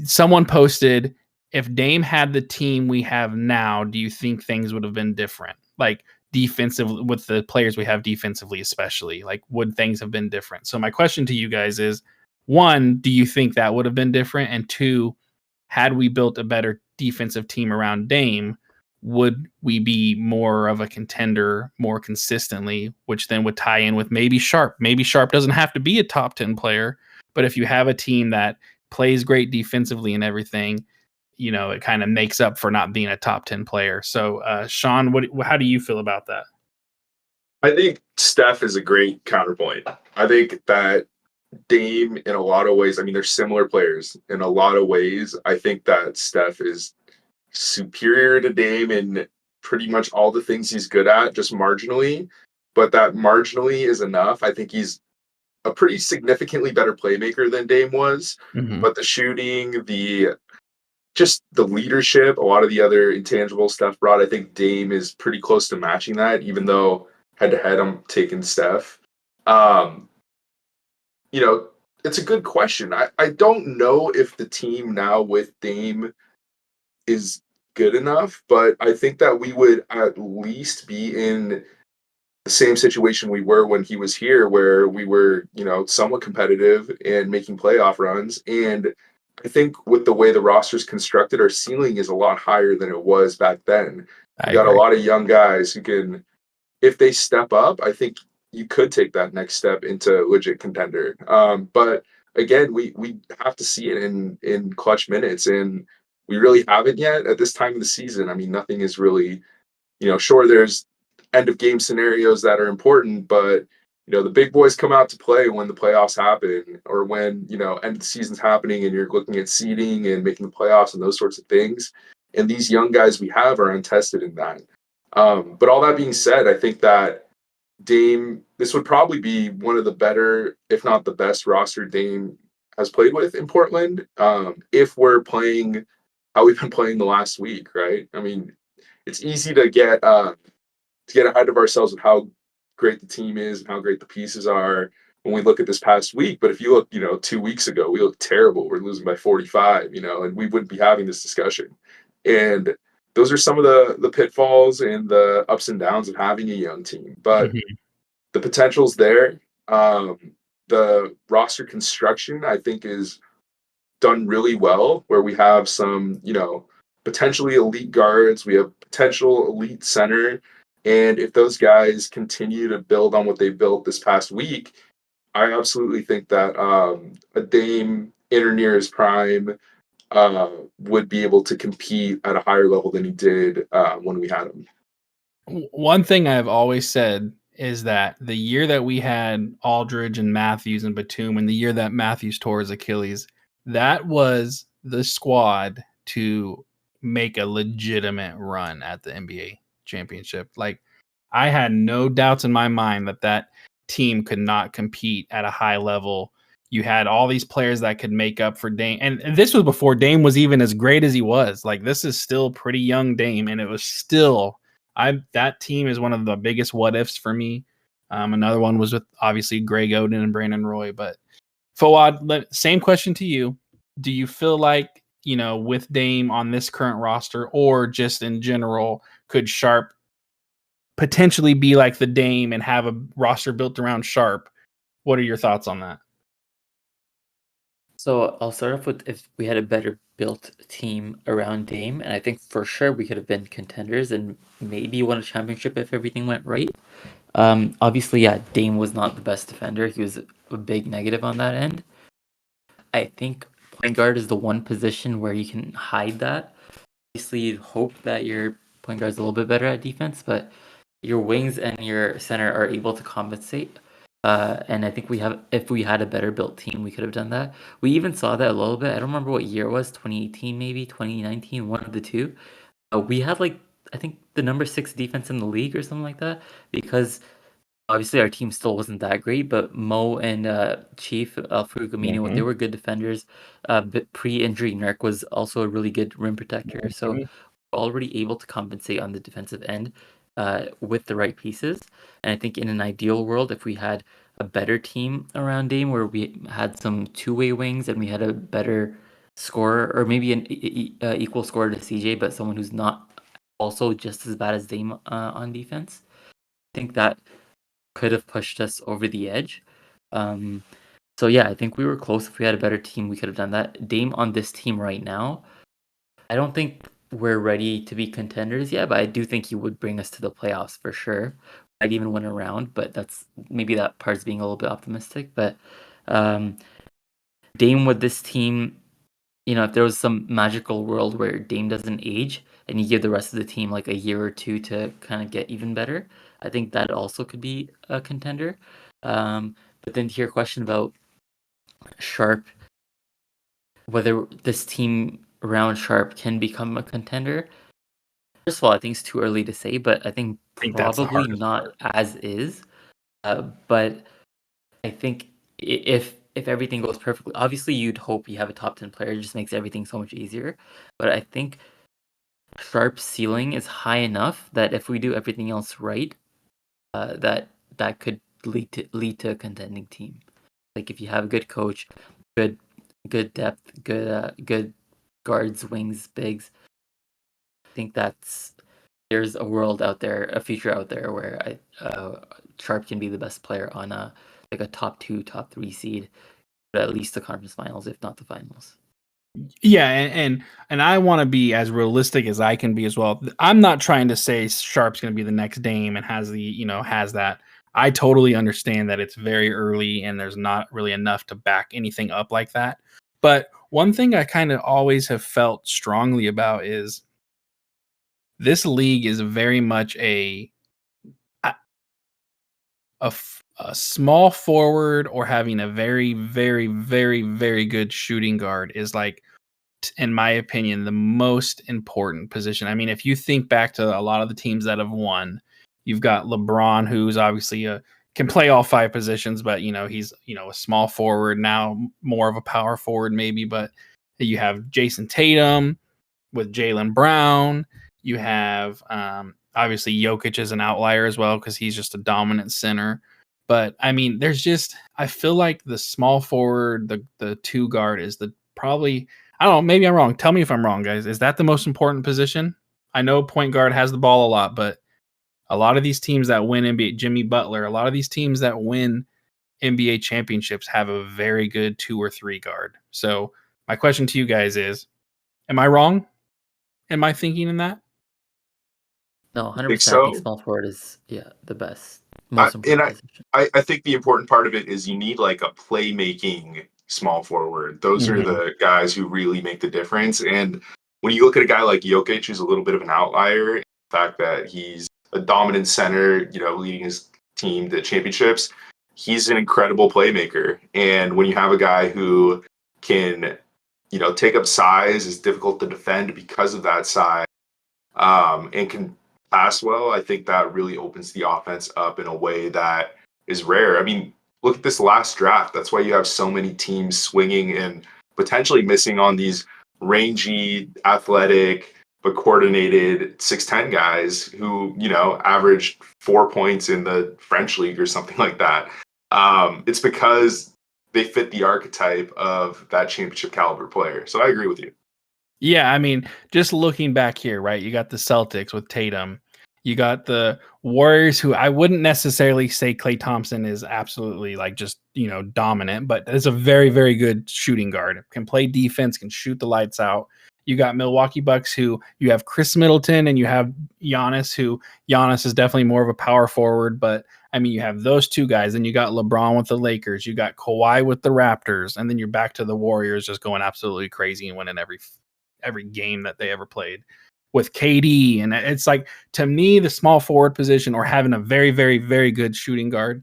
Someone posted, if Dame had the team we have now, do you think things would have been different? Like defensive, with the players we have defensively, especially, like, would things have been different? So my question to you guys is, 1, do you think that would have been different? And 2, had we built a better defensive team around Dame, would we be more of a contender more consistently, which then would tie in with maybe Sharpe. Maybe Sharpe doesn't have to be a top 10 player, but if you have a team that plays great defensively and everything, it kind of makes up for not being a top 10 player. So, Sean, how do you feel about that? I think Steph is a great counterpoint. I think that Dame, in a lot of ways, I mean, they're similar players. In a lot of ways, I think that Steph is superior to Dame in pretty much all the things he's good at, just marginally. But that marginally is enough. I think he's a pretty significantly better playmaker than Dame was. Mm-hmm. But the shooting, just the leadership, a lot of the other intangible stuff brought, I think Dame is pretty close to matching that, even though head-to-head I'm taking Steph. It's a good question. I don't know if the team now with Dame is good enough, but I think that we would at least be in the same situation we were when he was here, where we were, somewhat competitive and making playoff runs. And I think with the way the roster's constructed, our ceiling is a lot higher than it was back then. We got a lot of young guys who can, if they step up, I think you could take that next step into legit contender. But again, we have to see it in clutch minutes, and we really haven't yet at this time of the season. I mean, nothing is really, sure, there's end of game scenarios that are important, but the big boys come out to play when the playoffs happen, or when, end of the season's happening and you're looking at seeding and making the playoffs and those sorts of things. And these young guys we have are untested in that. But all that being said, I think that Dame, this would probably be one of the better, if not the best roster Dame has played with in Portland. If we're playing how we've been playing the last week, right? I mean, it's easy to get ahead of ourselves of how great the team is and how great the pieces are when we look at this past week. But if you look, 2 weeks ago, we looked terrible. We're losing by 45, and we wouldn't be having this discussion. And those are some of the pitfalls and the ups and downs of having a young team. But the potential's there. The roster construction, I think, is done really well, where we have some, potentially elite guards. We have potential elite center. And if those guys continue to build on what they built this past week, I absolutely think that a Dame in or near his prime would be able to compete at a higher level than he did when we had him. One thing I've always said is that the year that we had Aldridge and Matthews and Batum, and the year that Matthews tore his Achilles, that was the squad to make a legitimate run at the NBA championship. Like, I had no doubts in my mind that team could not compete at a high level. You had all these players that could make up for Dame. And this was before Dame was even as great as he was. Like, this is still pretty young Dame, and it was still that team is one of the biggest what ifs for me. Another one was with obviously Greg Oden and Brandon Roy. But Fawad, same question to you. Do you feel like, with Dame on this current roster, or just in general, could Sharpe potentially be like the Dame and have a roster built around Sharpe? What are your thoughts on that? So I'll start off with, if we had a better built team around Dame, and I think for sure we could have been contenders and maybe won a championship if everything went right. Obviously, yeah, Dame was not the best defender. He was a big negative on that end. I think point guard is the one position where you can hide that. Obviously, you'd hope that your point guard is a little bit better at defense, but your wings and your center are able to compensate. And I think if we had a better built team, we could have done that. We even saw that a little bit. I don't remember what year it was, 2018 maybe, 2019, one of the two. We had I think the number 6 defense in the league or something like that, because obviously our team still wasn't that great, but Mo and Chief Alfredo Gamino, they were good defenders. But pre-injury, Nurk was also a really good rim protector. So we're already able to compensate on the defensive end with the right pieces. And I think in an ideal world, if we had a better team around Dame, where we had some two-way wings and we had a better scorer, or maybe an equal scorer to CJ, but someone who's not also just as bad as Dame on defense, I think that could have pushed us over the edge. So yeah, I think we were close. If we had a better team, we could have done that. Dame on this team right now, I don't think we're ready to be contenders yet, but I do think he would bring us to the playoffs for sure. I'd even win a round, but that's maybe that part's being a little bit optimistic. But Dame with this team, if there was some magical world where Dame doesn't age and you give the rest of the team like a year or two to kind of get even better, I think that also could be a contender. But then to your question about Sharpe, whether this team around Sharpe can become a contender, first of all, I think it's too early to say, but I think probably not as is. But I think if everything goes perfectly, obviously you'd hope you have a top 10 player. It just makes everything so much easier. But I think Sharpe's ceiling is high enough that if we do everything else right, that could lead to a contending team. Like if you have a good coach, good depth, good guards, wings, bigs, I think there's a world out there, a future out there where Sharpe can be the best player on a top 2, top 3 seed, but at least the conference finals, if not the finals. Yeah, and I want to be as realistic as I can be as well. I'm not trying to say Sharpe's going to be the next Dame and has that. I totally understand that it's very early and there's not really enough to back anything up like that. But one thing I kind of always have felt strongly about is this league is very much a small forward or having a very, very, very, very good shooting guard is, like, in my opinion, the most important position. I mean, if you think back to a lot of the teams that have won, you've got LeBron, who's obviously can play all 5 positions, but he's a small forward now, more of a power forward maybe. But you have Jason Tatum, with Jaylen Brown. You have obviously Jokic is an outlier as well because he's just a dominant center. But I mean, I feel like the small forward, the two guard is probably, I don't know, maybe I'm wrong. Tell me if I'm wrong, guys. Is that the most important position? I know point guard has the ball a lot, but a lot of these teams that win NBA, Jimmy Butler, a lot of these teams that win NBA championships have a very good 2 or 3 guard. So my question to you guys is, am I wrong? Am I thinking in that? No, I think 100%. I think so. small forward is the best, most And important position. I think the important part of it is you need like a playmaking small forward. Those are the guys who really make the difference. And when you look at a guy like Jokic, who's a little bit of an outlier, the fact that he's a dominant center, leading his team to championships, he's an incredible playmaker. And when you have a guy who can, take up size, is difficult to defend because of that size, and can pass well, I think that really opens the offense up in a way that is rare. I mean, look at this last draft. That's why you have so many teams swinging and potentially missing on these rangy, athletic, but coordinated 6'10 guys who, averaged 4 points in the French league or something like that. It's because they fit the archetype of that championship caliber player. So I agree with you. Yeah, I mean, just looking back here, right? You got the Celtics with Tatum. You got the Warriors, who I wouldn't necessarily say Klay Thompson is absolutely like just, dominant, but is a very, very good shooting guard. Can play defense, can shoot the lights out. You got Milwaukee Bucks, who you have Chris Middleton, and you have Giannis, who Giannis is definitely more of a power forward, but I mean, you have those two guys, and you got LeBron with the Lakers, you got Kawhi with the Raptors, and then you're back to the Warriors just going absolutely crazy and winning every game that they ever played with KD. And it's like, to me, the small forward position or having a very, very, very good shooting guard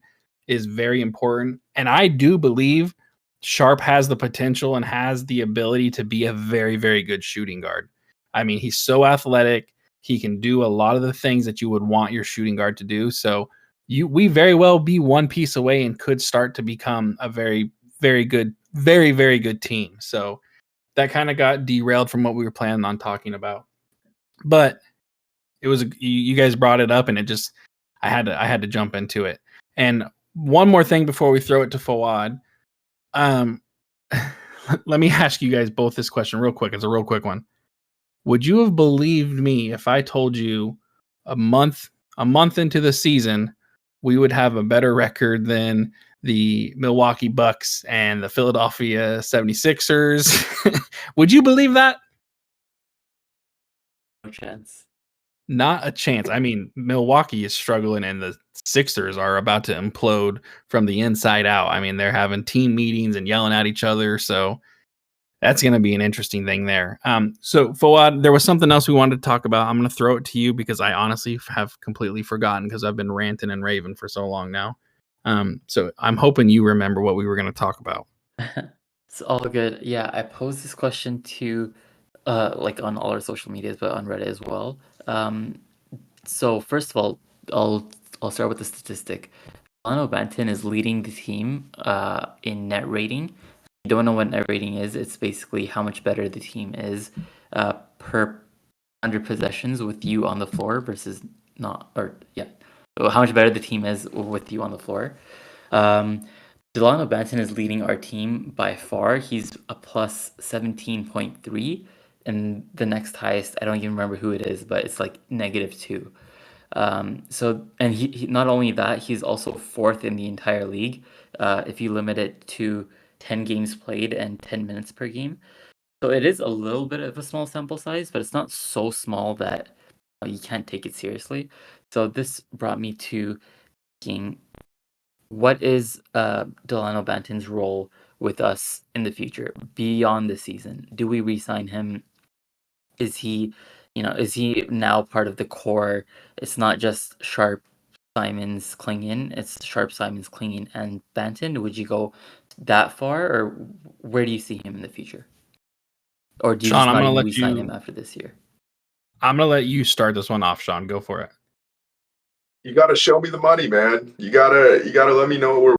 is very important. And I do believe Sharpe has the potential and has the ability to be a very, very good shooting guard. I mean, he's so athletic. He can do a lot of the things that you would want your shooting guard to do. So we very well be one piece away and could start to become a very, very good, very, very good team. So that kind of got derailed from what we were planning on talking about, but it was, you guys brought it up, and I had to jump into it. And one more thing before we throw it to Fawad, let me ask you guys both this question real quick. It's a real quick one. Would you have believed me if I told you a month into the season we would have a better record than the Milwaukee Bucks and the Philadelphia 76ers? Would you believe that? No chance. Not a chance. I mean, Milwaukee is struggling, and the Sixers are about to implode from the inside out. I mean, they're having team meetings and yelling at each other. So that's going to be an interesting thing there. So Fawad, there was something else we wanted to talk about. I'm going to throw it to you because I honestly have completely forgotten because I've been ranting and raving for so long now. So I'm hoping you remember what we were going to talk about. It's all good. Yeah, I posed this question to like on all our social medias, but on Reddit as well. So first of all, I'll start with the statistic. Banton is leading the team in net rating. If you don't know what net rating is, it's basically how much better the team is per 100 possessions with you on the floor versus not, or yeah, how much better the team is with you on the floor. Delano Banton is leading our team by far. He's a plus 17.3. And the next highest, I don't even remember who it is, but it's like -2. So, and he not only that, he's also fourth in the entire league. If you limit it to 10 games played and 10 minutes per game. So it is a little bit of a small sample size, but it's not so small that you can't take it seriously. So this brought me to thinking, what is Delano Banton's role with us in the future beyond the season? Do we re-sign him? Is he now part of the core? It's not just Sharpe, Simons, Clingan. It's Sharpe, Simons, Clingan, and Banton. Would you go that far, or where do you see him in the future? Or do you Sean, just I'm not gonna even let re-sign you. him after this year? I'm gonna let you start this one off, Sean. Go for it. You got to show me the money, man. You gotta let me know where.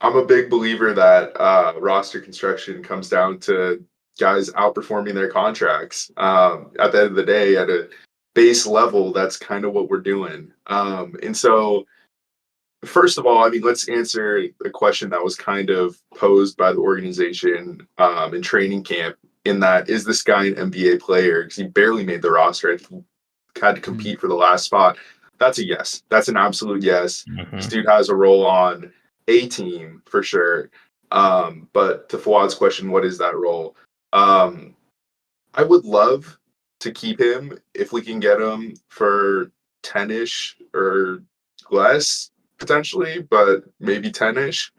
I'm a big believer that roster construction comes down to guys outperforming their contracts. At the end of the day, at a base level, that's kind of what we're doing. And so, first of all, I mean, let's answer a question that was kind of posed by the organization in training camp. In that, is this guy an NBA player? Because he barely made the roster. He had to compete for the last spot. That's a yes. That's an absolute yes. This dude has a role on a team for sure. But to Fuad's question, what is that role? I would love to keep him if we can get him for 10-ish or less potentially, but maybe 10-ish.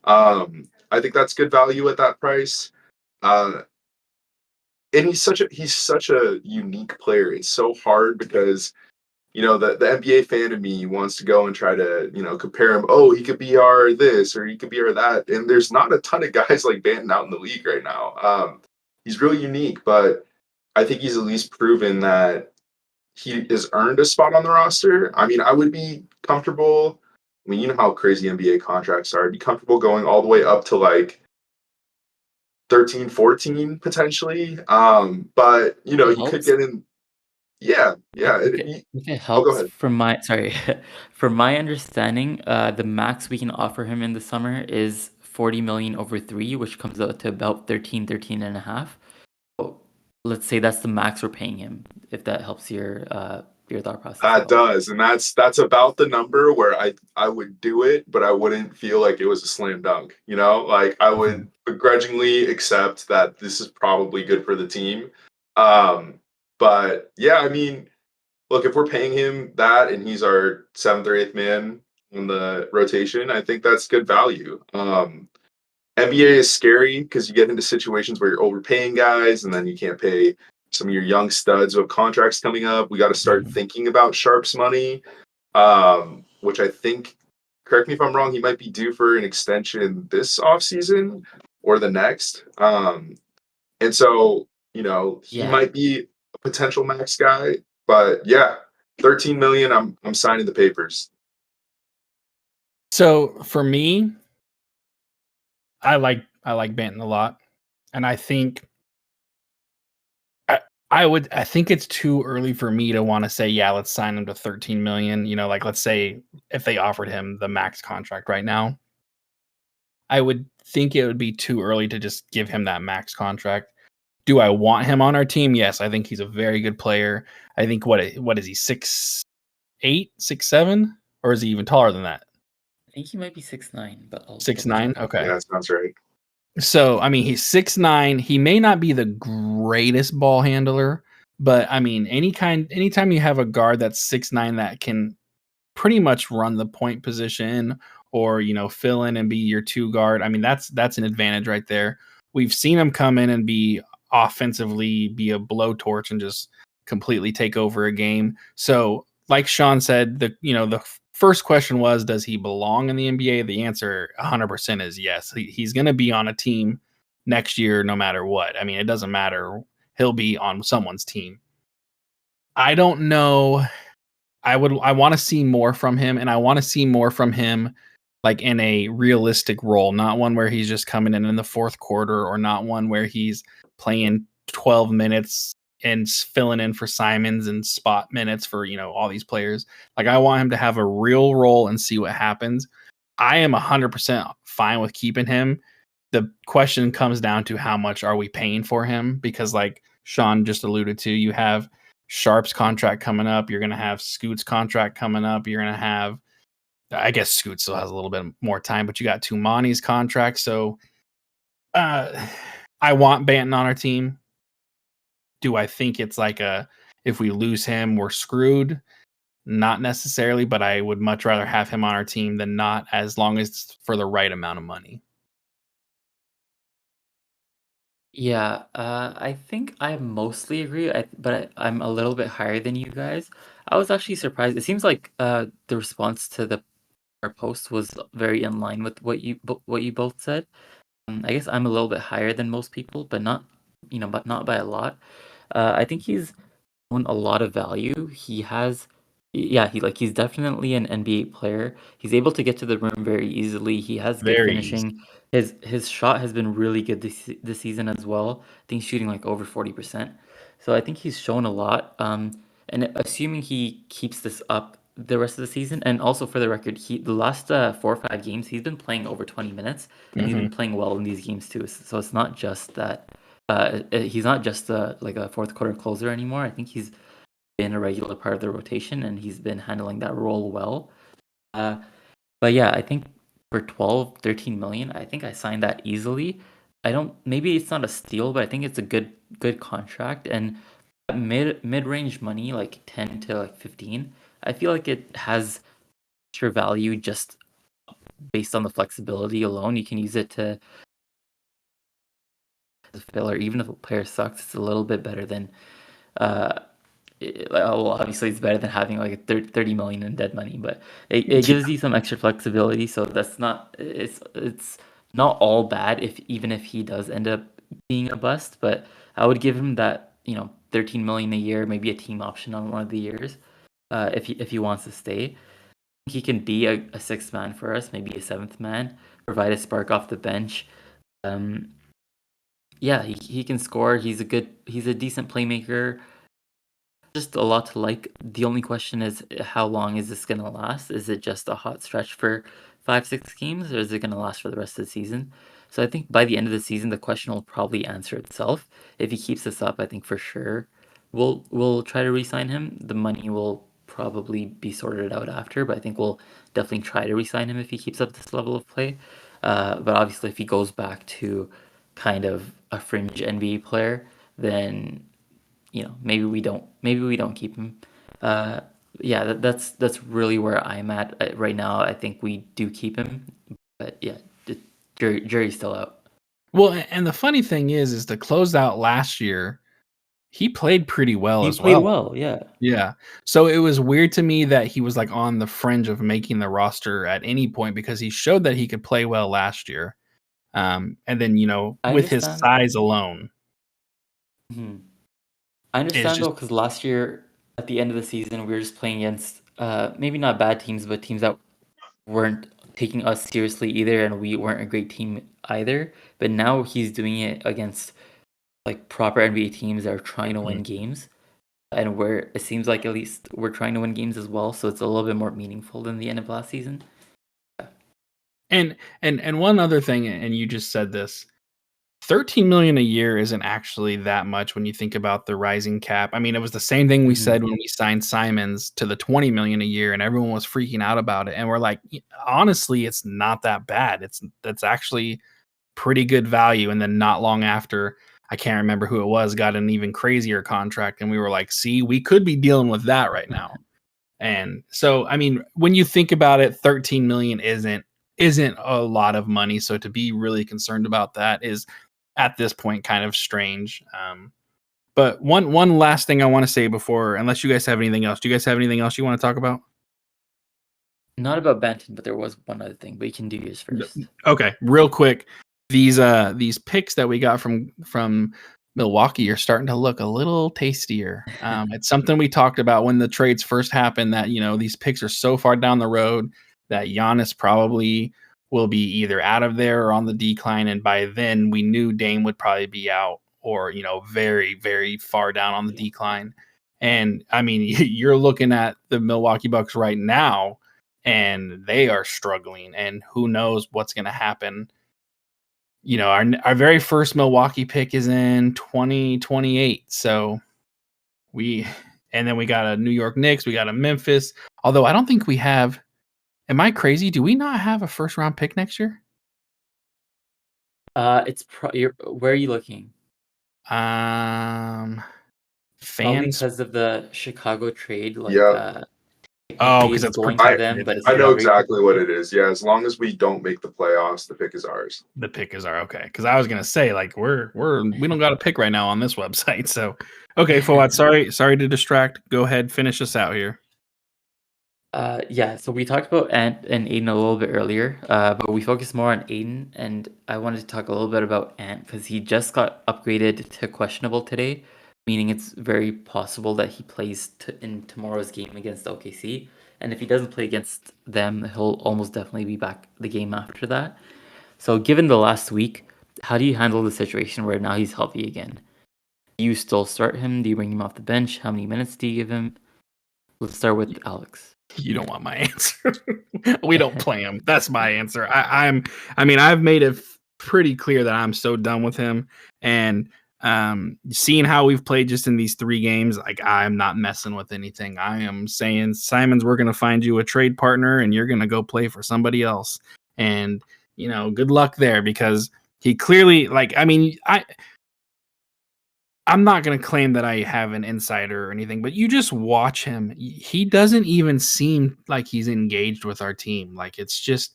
I think that's good value at that price. And he's such a unique player. It's so hard because the NBA fan in me wants to go and try to compare him. Oh, he could be our this or he could be our that. And there's not a ton of guys like Banton out in the league right now. He's really unique, but I think he's at least proven that he has earned a spot on the roster. I mean, I would be comfortable. I mean, you know how crazy NBA contracts are. I'd be comfortable going all the way up to like 13, 14 potentially. But It you could helps. get in. Yeah. If it Go helps, ahead. from my from my understanding, the max we can offer him in the summer is 40 million over 3, which comes out to about 13 and a half. So let's say that's the max we're paying him, if that helps your thought process at That all. does, and that's about the number where I would do it, but I wouldn't feel like it was a slam dunk. Like I would begrudgingly accept that this is probably good for the team. But yeah, I mean, look, if we're paying him that and he's our seventh or eighth man in the rotation, I think that's good value. NBA is scary because you get into situations where you're overpaying guys and then you can't pay some of your young studs with contracts coming up. We got to start thinking about Sharpe's money, which I think, correct me if I'm wrong, he might be due for an extension this offseason or the next. And so, he Yeah. might be a potential max guy, but yeah, 13 million, I'm signing the papers. So for me, I like Banton a lot, and I think I think it's too early for me to want to say, yeah, let's sign him to 13 million. Like let's say if they offered him the max contract right now, I would think it would be too early to just give him that max contract. Do I want him on our team? Yes, I think he's a very good player. I think what is he, 6'8", 6'7", or is he even taller than that? I think he might be 6'9", but I'll 6'9". Okay. Yeah, that sounds right. So, I mean, he's 6'9". He may not be the greatest ball handler, but I mean, anytime you have a guard that's 6'9" that can pretty much run the point position or, fill in and be your two guard, I mean, that's an advantage right there. We've seen him come in and be offensively, be a blowtorch and just completely take over a game. So, like Sean said, the first question was, does he belong in the NBA? The answer 100% is yes. He's going to be on a team next year no matter what. I mean, it doesn't matter. He'll be on someone's team. I don't know. I want to see more from him, and I want to see more from him like in a realistic role, not one where he's just coming in the fourth quarter, or not one where he's playing 12 minutes and filling in for Simons and spot minutes for, all these players. Like I want him to have a real role and see what happens. I am 100% fine with keeping him. The question comes down to how much are we paying for him? Because like Sean just alluded to, you have Sharpe's contract coming up. You're going to have Scoot's contract coming up. You're going to have, I guess Scoot still has a little bit more time, but you got Tumani's contract. So I want Banton on our team. Do I think it's like if we lose him, we're screwed? Not necessarily, but I would much rather have him on our team than not, as long as it's for the right amount of money. Yeah, I think I mostly agree, but I'm a little bit higher than you guys. I was actually surprised. It seems like the response to our post was very in line with what you both said. I guess I'm a little bit higher than most people, but not by a lot. I think he's shown a lot of value. He has Yeah, he's definitely an NBA player. He's able to get to the rim very easily. He has good Very easy. finishing. His shot has been really good this season as well. I think he's shooting like over 40%. So I think he's shown a lot. And assuming he keeps this up the rest of the season, and also for the record, the last 4 or 5 games he's been playing over 20 minutes, and he's been Mhm. playing well in these games too. So it's not just that he's not just like a fourth quarter closer anymore. I think he's been a regular part of the rotation, and he's been handling that role well. Uh, but yeah, I think for 12, 13 million, I think I signed that easily. I don't, maybe it's not a steal, but I think it's a good contract. And mid-range money, like 10 to like 15, I feel like it has extra value just based on the flexibility alone. You can use it to fill, or even if a player sucks, it's a little bit better than uh well, obviously it's better than having like a 30 million in dead money, but it Yeah. gives you some extra flexibility. So that's not, it's not all bad if even if he does end up being a bust. But I would give him that 13 million a year, maybe a team option on one of the years, if he wants to stay. He can be a sixth man for us, maybe a seventh man, provide a spark off the bench. Um, yeah, he can score. He's a decent playmaker. Just a lot to like. The only question is, how long is this gonna last? Is it just a hot stretch for 5, 6 games, or is it gonna last for the rest of the season? So I think by the end of the season, the question will probably answer itself. If he keeps this up, I think for sure we'll try to re-sign him. The money will probably be sorted out after, but I think we'll definitely try to re-sign him if he keeps up this level of play. But obviously, if he goes back to kind of a fringe NBA player, then maybe we don't keep him. Uh, yeah, that's really where I'm at right now. I think we do keep him, but yeah, the jury's still out. Well, and the funny thing is to close out last year, he played pretty well He as played well. well, yeah. Yeah. So it was weird to me that he was like on the fringe of making the roster at any point because he showed that he could play well last year. And then, I with his understand. size alone, Mhm. I it's understand just though, because last year at the end of the season, we were just playing against maybe not bad teams, but teams that weren't taking us seriously either, and we weren't a great team either. But now he's doing it against like proper NBA teams that are trying to Mhm. win games. And where it seems like at least we're trying to win games as well, so it's a little bit more meaningful than the end of last season. And one other thing, and you just said this, 13 million a year isn't actually that much when you think about the rising cap. I mean, it was the same thing we said when we signed Simons to the 20 million a year and everyone was freaking out about it. And we're like, honestly, it's not that bad. That's actually pretty good value. And then not long after, I can't remember who it was, got an even crazier contract. And we were like, see, we could be dealing with that right now. And so, I mean, when you think about it, 13 million isn't a lot of money. So to be really concerned about that is at this point kind of strange. But one last thing I want to say before, unless you guys have anything else, do you guys have anything else you want to talk about? Not about Banton, but there was one other thing, but you can do yours first. Okay, real quick. These picks that we got from Milwaukee are starting to look a little tastier. It's something we talked about when the trades first happened, that these picks are so far down the road that Giannis probably will be either out of there or on the decline, and by then we knew Dame would probably be out or very, very far down on the decline. And I mean, you're looking at the Milwaukee Bucks right now, and they are struggling, and who knows what's going to happen. Our very first Milwaukee pick is in 2028. So and then we got a New York Knicks, we got a Memphis. Although I don't think we have. Am I crazy? Do we not have a first round pick next year? Where are you looking? Probably Fans because of the Chicago trade, Yeah. Oh, technically because it's it's going to them, protected. but it's I a know trade. exactly what it is. Yeah, as long as we don't make the playoffs, the pick is ours. The pick is our okay. Because I was gonna say, like, we don't got a pick right now on this website. So okay, Fawad, sorry to distract. Go ahead, finish us out here. Yeah, so we talked about Ant and Aiden a little bit earlier, but we focused more on Aiden, and I wanted to talk a little bit about Ant because he just got upgraded to questionable today, meaning it's very possible that he plays in tomorrow's game against OKC. And if he doesn't play against them, he'll almost definitely be back the game after that. So given the last week, how do you handle the situation where now he's healthy again? Do you still start him? Do you bring him off the bench? How many minutes do you give him? Let's start with Alex. You don't want my answer. We don't play him. That's my answer. I've made it pretty clear that I'm so done with him. And seeing how we've played just in these 3 games, like, I'm not messing with anything. I am saying, Simons, we're going to find you a trade partner and you're going to go play for somebody else. And, good luck there, because he clearly, I'm not going to claim that I have an insider or anything, but you just watch him. He doesn't even seem like he's engaged with our team. Like, it's just,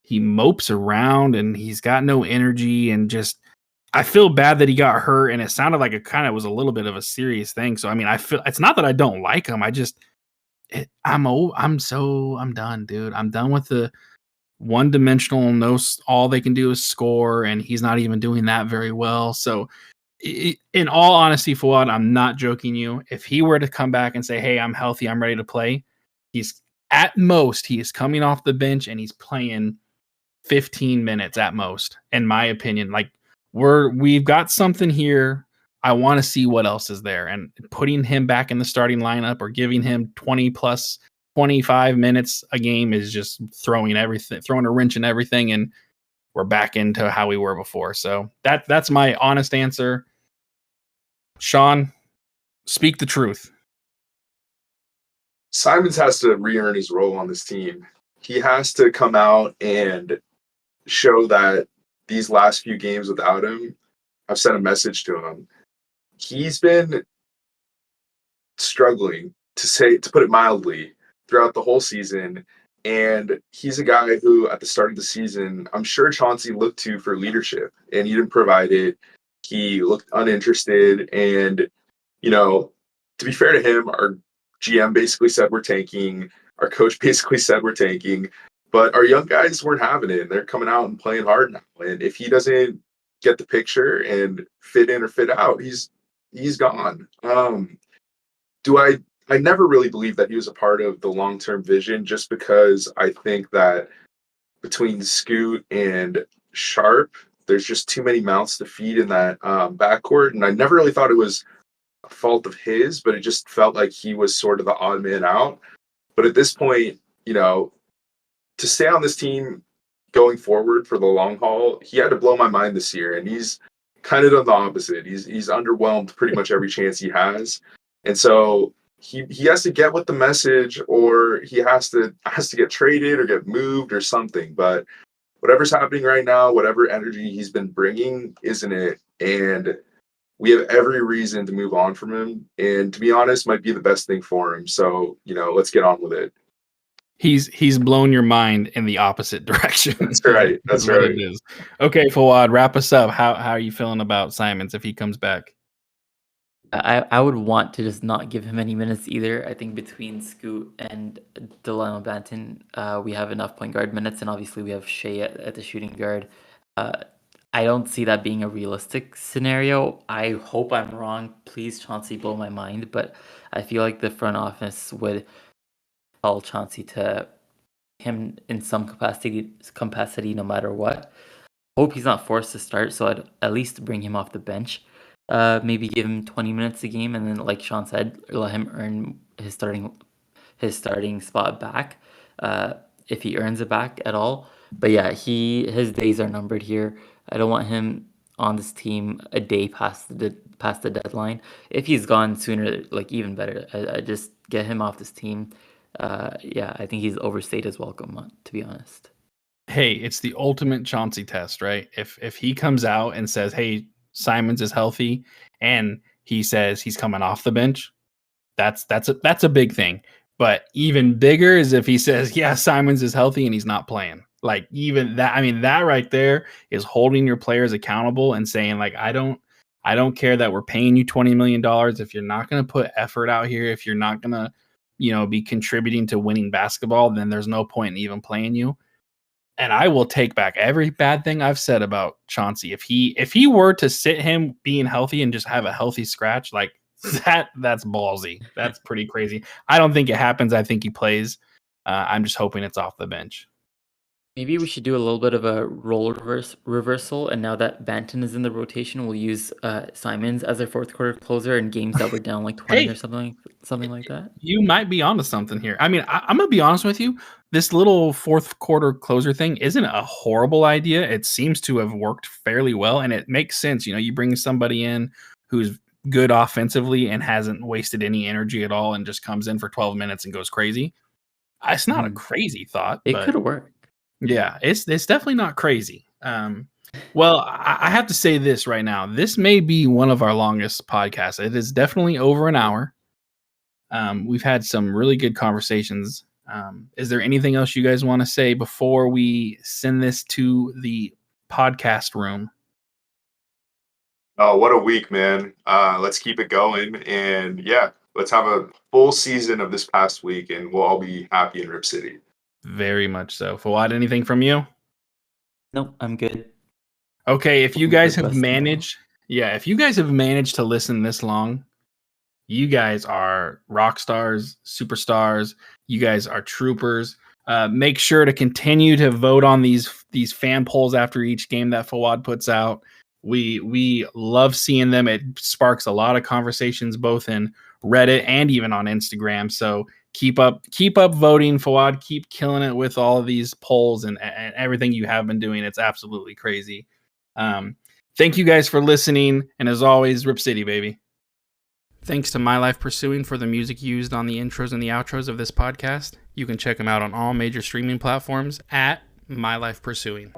he mopes around and he's got no energy, and just, I feel bad that he got hurt, and it sounded like it kind of was a little bit of a serious thing. So, I feel, it's not that I don't like him. I'm done, dude. I'm done with the one-dimensional, all they can do is score, and he's not even doing that very well. So, in all honesty, Fouad, I'm not joking you. If he were to come back and say, hey, I'm healthy, I'm ready to play, he is coming off the bench and he's playing 15 minutes at most, in my opinion. Like, we've got something here. I want to see what else is there. And putting him back in the starting lineup or giving him 20 plus 25 minutes a game is just throwing a wrench in everything. And we're back into how we were before. So that's my honest answer. Sean, speak the truth. Simons has to re-earn his role on this team. He has to come out and show that these last few games without him, I've sent a message to him. He's been struggling, to put it mildly, throughout the whole season. And he's a guy who, at the start of the season, I'm sure Chauncey looked to for leadership, and he didn't provide it. He looked uninterested. And, to be fair to him, our GM basically said we're tanking. Our coach basically said we're tanking. But our young guys weren't having it. They're coming out and playing hard now. And if he doesn't get the picture and fit in or fit out, he's gone. I never really believed that he was a part of the long-term vision, just because I think that between Scoot and Sharpe, there's just too many mouths to feed in that backcourt. And I never really thought it was a fault of his, but it just felt like he was sort of the odd man out. But at this point, to stay on this team going forward for the long haul, he had to blow my mind this year. And he's kind of done the opposite. He's underwhelmed pretty much every chance he has. And so he has to get with the message, or he has to get traded or get moved or something. But whatever's happening right now, whatever energy he's been bringing, isn't it? And we have every reason to move on from him. And to be honest, might be the best thing for him. So, let's get on with it. He's blown your mind in the opposite direction. That's right. That's right. It is. Okay, Fouad, wrap us up. How are you feeling about Simons if he comes back? I would want to just not give him any minutes either. I think between Scoot and Delano Banton, we have enough point guard minutes, and obviously we have Shea at the shooting guard. I don't see that being a realistic scenario. I hope I'm wrong. Please, Chauncey, blow my mind. But I feel like the front office would tell Chauncey to him in some capacity, no matter what. Hope he's not forced to start, so I'd at least bring him off the bench. Maybe give him 20 minutes a game, and then, like Sean said, let him earn his starting spot back, if he earns it back at all. But yeah, his days are numbered here. I don't want him on this team a day past the deadline. If he's gone sooner, like, even better. I just get him off this team. I think he's overstayed his welcome, to be honest. Hey, it's the ultimate Chauncey test, right? If he comes out and says, hey, Simons is healthy, and he says he's coming off the bench, that's a big thing. But even bigger is if he says, yeah, Simons is healthy and he's not playing. Like, even that, that right there is holding your players accountable and saying, like, I don't care that we're paying you $20 million. If you're not going to put effort out here, if you're not going to, be contributing to winning basketball, then there's no point in even playing you. And I will take back every bad thing I've said about Chauncey. If he were to sit him being healthy and just have a healthy scratch, like that's ballsy. That's pretty crazy. I don't think it happens. I think he plays. I'm just hoping it's off the bench. Maybe we should do a little bit of a role reversal, and now that Banton is in the rotation, we'll use Simons as our fourth quarter closer in games that we're down like 20 Hey. or something like that. You might be onto something here. I mean, I'm gonna be honest with you. This little fourth quarter closer thing isn't a horrible idea. It seems to have worked fairly well, and it makes sense. You know, you bring somebody in who's good offensively and hasn't wasted any energy at all, and just comes in for 12 minutes and goes crazy. It's not a crazy thought. It but could work. yeah, it's definitely not crazy. Well, I have to say this right now. This may be one of our longest podcasts. It is definitely over an hour. We've had some really good conversations. Is there anything else you guys want to say before we send this to the podcast room? Oh, what a week, man. Let's keep it going. And yeah, let's have a full season of this past week and we'll all be happy in Rip City. Very much so. Fawad, anything from you? Nope, I'm good. Okay, if you Hoping for guys the have best tomorrow. managed, if you guys have managed to listen this long, you guys are rock stars, superstars. You guys are troopers. Make sure to continue to vote on these fan polls after each game that Fawad puts out. We love seeing them. It sparks a lot of conversations both in Reddit and even on Instagram. So keep up voting, Fawad. Keep killing it with all of these polls and everything you have been doing. It's absolutely crazy. Thank you guys for listening. And as always, Rip City, baby. Thanks to My Life Pursuing for the music used on the intros and the outros of this podcast. You can check them out on all major streaming platforms at My Life Pursuing.